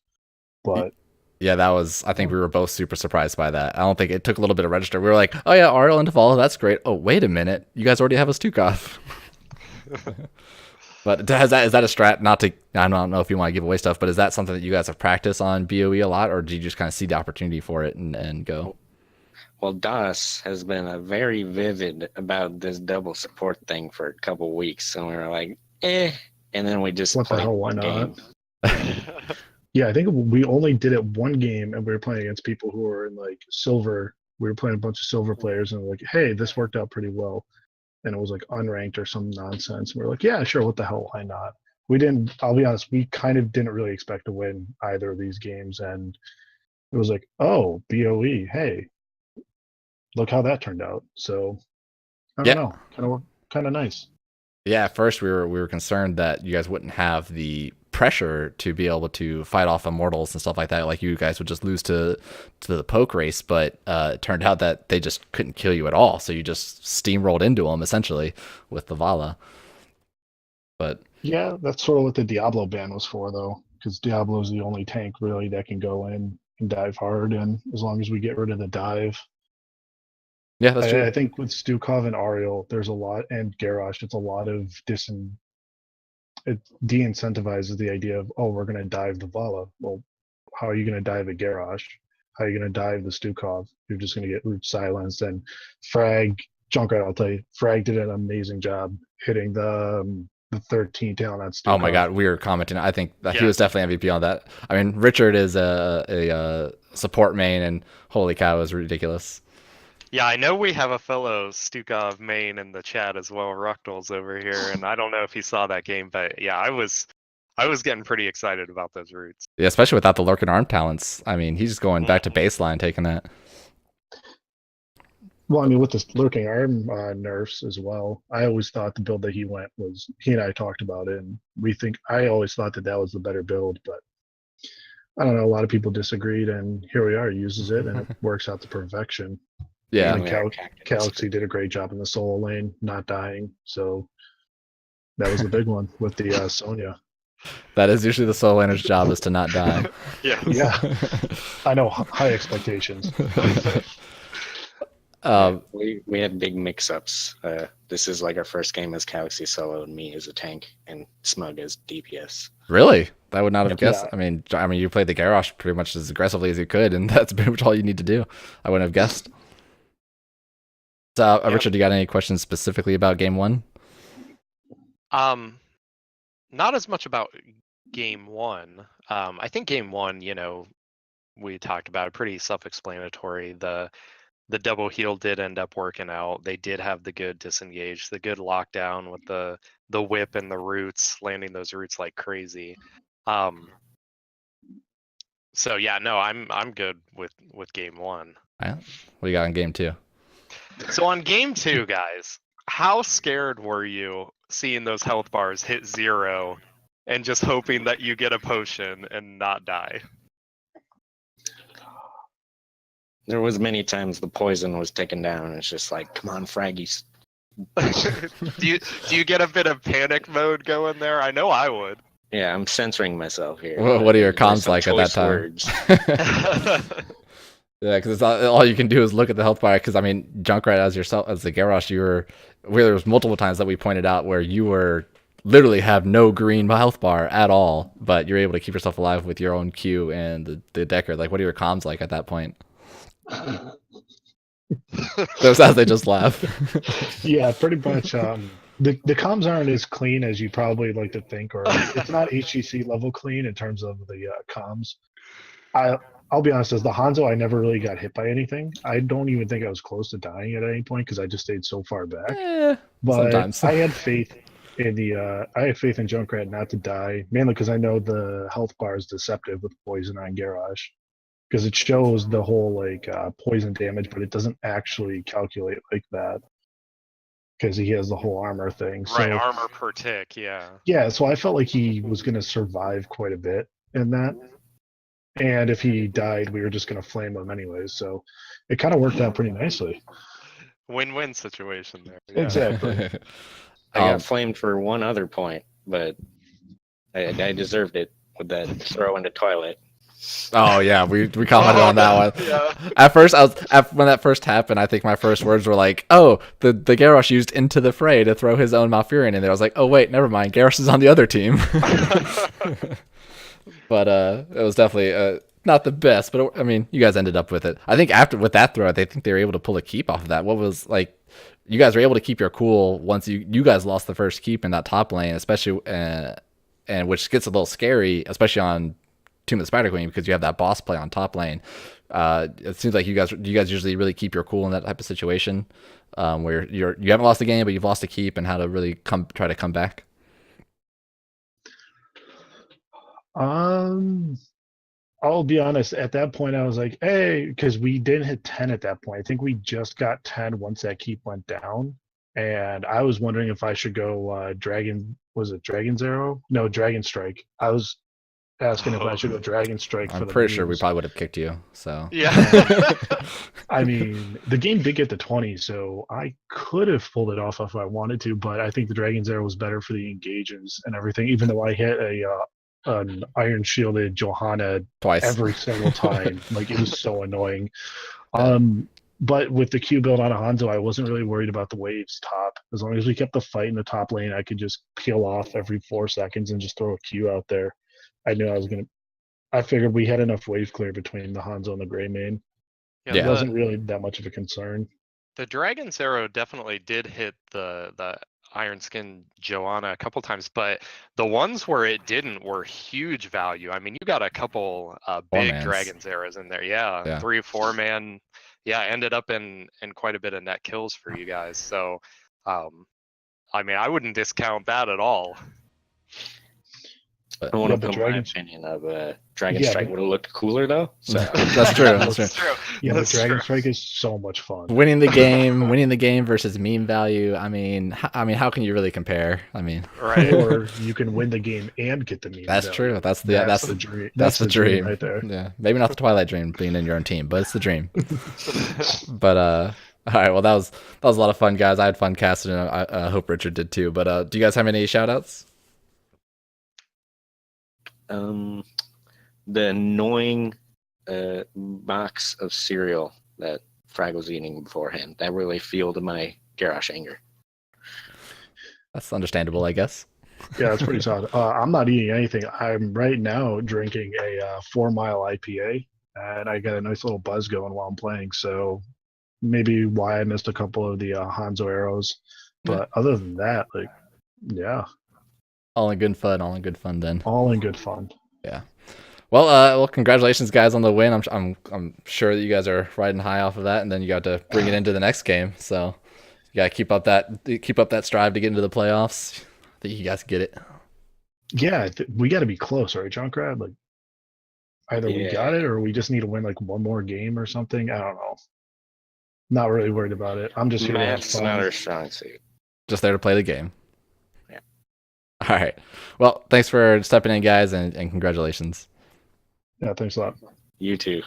But yeah, that was. I think we were both super surprised by that. I don't think it took a little bit of register. We were like, oh yeah, Ariel into follow. That's great. Oh wait a minute, you guys already have a Stukov. But is that a strat? Not to, I don't know if you want to give away stuff, but is that something that you guys have practiced on BOE a lot, or do you just kind of see the opportunity for it and go? Well, Das has been very vivid about this double support thing for a couple weeks, so we were like, and then we just what the played hell? Why one not? game. Yeah, I think we only did it one game, and we were playing against people who were in like silver. We were playing a bunch of silver players, and we're like, hey, this worked out pretty well. And it was like unranked or some nonsense. We were like, yeah, sure, what the hell, why not? We didn't. I'll be honest, we kind of didn't really expect to win either of these games, and it was like, oh, BOE, hey, look how that turned out. So I don't know, kind of nice. Yeah, at first we were concerned that you guys wouldn't have the pressure to be able to fight off immortals and stuff like that. Like you guys would just lose to the poke race, but it turned out that they just couldn't kill you at all. So you just steamrolled into them essentially with the Vala. But yeah, that's sort of what the Diablo ban was for, though, because Diablo's the only tank really that can go in and dive hard, and as long as we get rid of the dive. Yeah, that's true. I think with Stukov and Ariel, there's a lot, and Garrosh, it's a lot of it de-incentivizes the idea of, oh, we're going to dive the Vala. Well, how are you going to dive a Garrosh? How are you going to dive the Stukov? You're just going to get root silenced. And Frag, Junkrat, I'll tell you, Frag did an amazing job hitting the 13 talent on Stukov. Oh my god, we were commenting. I think that he was definitely MVP on that. I mean, Richard is a support main, and holy cow, it was ridiculous. Yeah, I know we have a fellow Stukov main in the chat as well, Ruckdal's over here, and I don't know if he saw that game, but yeah, I was getting pretty excited about those roots. Yeah, especially without the lurking arm talents. I mean, he's just going back to baseline, taking that. Well, I mean, with the lurking arm nerfs as well, I always thought the build that he went was, he and I talked about it, and I always thought that was the better build, but I don't know, a lot of people disagreed, and here we are, he uses it, and it works out to perfection. Yeah. And Galaxy did a great job in the solo lane, not dying, so that was the big one with the Sonya. That is usually the solo laner's job, is to not die. Yeah. I know, high expectations. We had big mix-ups. This is like our first game as Galaxy solo, and me as a tank, and Smug as DPS. Really? I would not have guessed. Yeah. I mean, you played the Garrosh pretty much as aggressively as you could, and that's pretty much all you need to do. I wouldn't have guessed. So, Richard, you got any questions specifically about game one? Not as much about game one. I think game one, we talked about it, pretty self-explanatory. The double heal did end up working out. They did have the good disengage, the good lockdown with the whip and the roots, landing those roots like crazy. So yeah, no, I'm good with game one. Yeah. What do you got in game two? So on game two, guys, how scared were you seeing those health bars hit 0 and just hoping that you get a potion and not die? There was many times the poison was taken down, and it's just like, come on, fraggies. do you get a bit of panic mode going there? I know I would. Yeah, I'm censoring myself here. What are your There's comms some like at that choice time? words. Yeah, because all you can do is look at the health bar. Because I mean, Junkrat as the Garrosh, there was multiple times that we pointed out where you were literally have no green health bar at all, but you're able to keep yourself alive with your own Q and the Decker. Like, what are your comms like at that point? Those sounds they just laugh. Yeah, pretty much. The comms aren't as clean as you probably like to think, or it's not HGC level clean in terms of the comms. I'll be honest, as the Hanzo, I never really got hit by anything. I don't even think I was close to dying at any point because I just stayed so far back. But sometimes. I had faith in Junkrat not to die, mainly because I know the health bar is deceptive with poison on Garrosh. Because it shows the whole like poison damage, but it doesn't actually calculate like that. Because he has the whole armor thing. Right, So, armor per tick, yeah. yeah, so I felt like he was going to survive quite a bit in that. And if he died, we were just going to flame him anyways. So it kind of worked out pretty nicely. Win-win situation there. Yeah. Exactly. I got flamed for one other point, but I deserved it with that throw in the toilet. Oh yeah, we commented on that one. Yeah. At first, when that first happened, I think my first words were like, "Oh, the Garrosh used Into the Fray to throw his own Malfurion in there." I was like, "Oh wait, never mind. Garrosh is on the other team." But it was definitely not the best. But I mean, you guys ended up with it. I think with that throw, they think they were able to pull a keep off of that. What was like? You guys were able to keep your cool once you guys lost the first keep in that top lane, especially, and which gets a little scary, especially on Tomb of the Spider Queen, because you have that boss play on top lane. It seems like you guys usually really keep your cool in that type of situation, where you haven't lost a game, but you've lost a keep, and how to really try to come back. I'll be honest. At that point, I was like, "Hey," because we didn't hit 10 at that point. I think we just got 10 once that keep went down, and I was wondering if I should go Dragon. Was it Dragon Zero? No, Dragon Strike. I was asking if I should go Dragon Strike. I'm pretty sure we probably would have kicked you. So Yeah. I mean, the game did get to 20, so I could have pulled it off if I wanted to, but I think the Dragon Zero was better for the engages and everything. Even though I hit an iron shielded Johanna twice every single time, like it was so annoying. But with the Q build on a Hanzo, I wasn't really worried about the waves top. As long as we kept the fight in the top lane, I could just peel off every 4 seconds and just throw a Q out there. I knew I was gonna. I figured we had enough wave clear between the Hanzo and the Gray Main. Yeah, It wasn't really that much of a concern. The Dragon's Arrow definitely did hit the Iron Skin Joanna a couple times, but the ones where it didn't were huge value. I mean, you got a couple big Four-mans. Dragon's Arrows in there. Yeah, 3, 4 man. Yeah, ended up in quite a bit of net kills for you guys. So, I mean, I wouldn't discount that at all. I want to but put my Dragon's- opinion of Dragon Yeah, Strike but- would have looked cooler though. So that's true. That's true. That's true. Yeah, but That's Dragon true. Strike is so much fun. Winning the game versus meme value. I mean, how can you really compare? I mean, Right. Or you can win the game and get the meme. that's value. true. That's the dream. That's the dream right there. Yeah, maybe not the Twilight Dream being in your own team, but it's the dream. But all right. Well, that was a lot of fun, guys. I had fun casting. I hope Richard did too. But do you guys have any shout outs? the annoying box of cereal that Frag was eating beforehand, that really fueled my Garrosh anger. That's understandable, I guess. Yeah, that's pretty solid. I'm not eating anything. I'm right now drinking a 4 Mile IPA, and I got a nice little buzz going while I'm playing. So maybe why I missed a couple of the Hanzo arrows. But other than that, like, yeah, All in good fun. All in good fun. Then. all in good fun. Yeah. Well, congratulations, guys, on the win. I'm sure that you guys are riding high off of that, and then you got to bring it into the next game. So you got to keep up that strive to get into the playoffs. I think you guys get it. Yeah, we got to be close, right, John Crab? Like, either we got it or we just need to win like one more game or something. I don't know. Not really worried about it. I'm just here to have Math's fun. not our strong suit. Just there to play the game. Yeah. All right. Well, thanks for stepping in, guys, and congratulations. Yeah, thanks a lot. You too.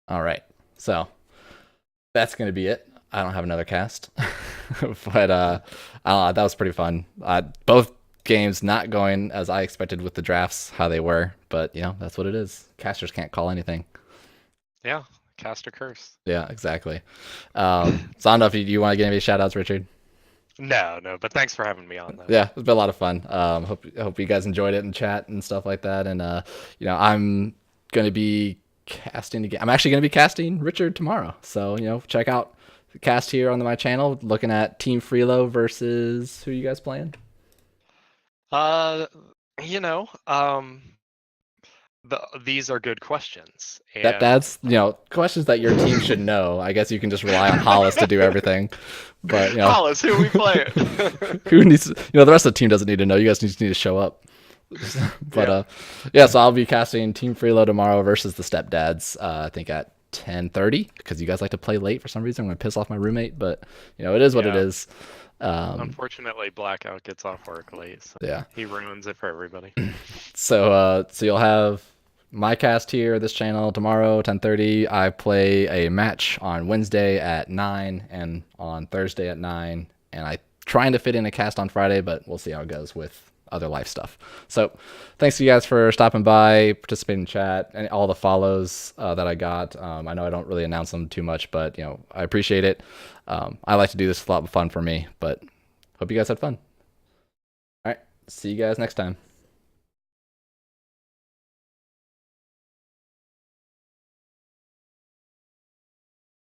All right. So that's gonna be it. I don't have another cast, but that was pretty fun. Both games not going as I expected with the drafts, how they were, but that's what it is. Casters can't call anything. Yeah, cast or curse. Yeah, exactly. So I don't know if you want to get any shout outs, Richard. No, but thanks for having me on. Though. Yeah, it's been a lot of fun. Hope you guys enjoyed it in chat and stuff like that. And I'm gonna be casting again. I'm actually gonna be casting Richard tomorrow. So check out the cast here on my channel. Looking at Team Freelo versus who you guys playing? These are good questions. That's questions that your team should know. I guess you can just rely on Hollis to do everything. But Hollis, who we playing? who needs? The rest of the team doesn't need to know. You guys just need to show up. But so I'll be casting Team Freelo tomorrow versus the Stepdads. I think at 10:30 because you guys like to play late for some reason. I'm gonna piss off my roommate, but it is what it is. Unfortunately, Blackout gets off work late. So yeah, he ruins it for everybody. So you'll have my cast here, this channel tomorrow, 10:30. I play a match on Wednesday at 9 and on Thursday at 9, and I trying to fit in a cast on Friday, but we'll see how it goes with other life stuff. So thanks to you guys for stopping by, participating in chat, and all the follows that I got. I know I don't really announce them too much, but I appreciate it. I like to do this. It's a lot of fun for me, but hope you guys had fun. All right, see you guys next time.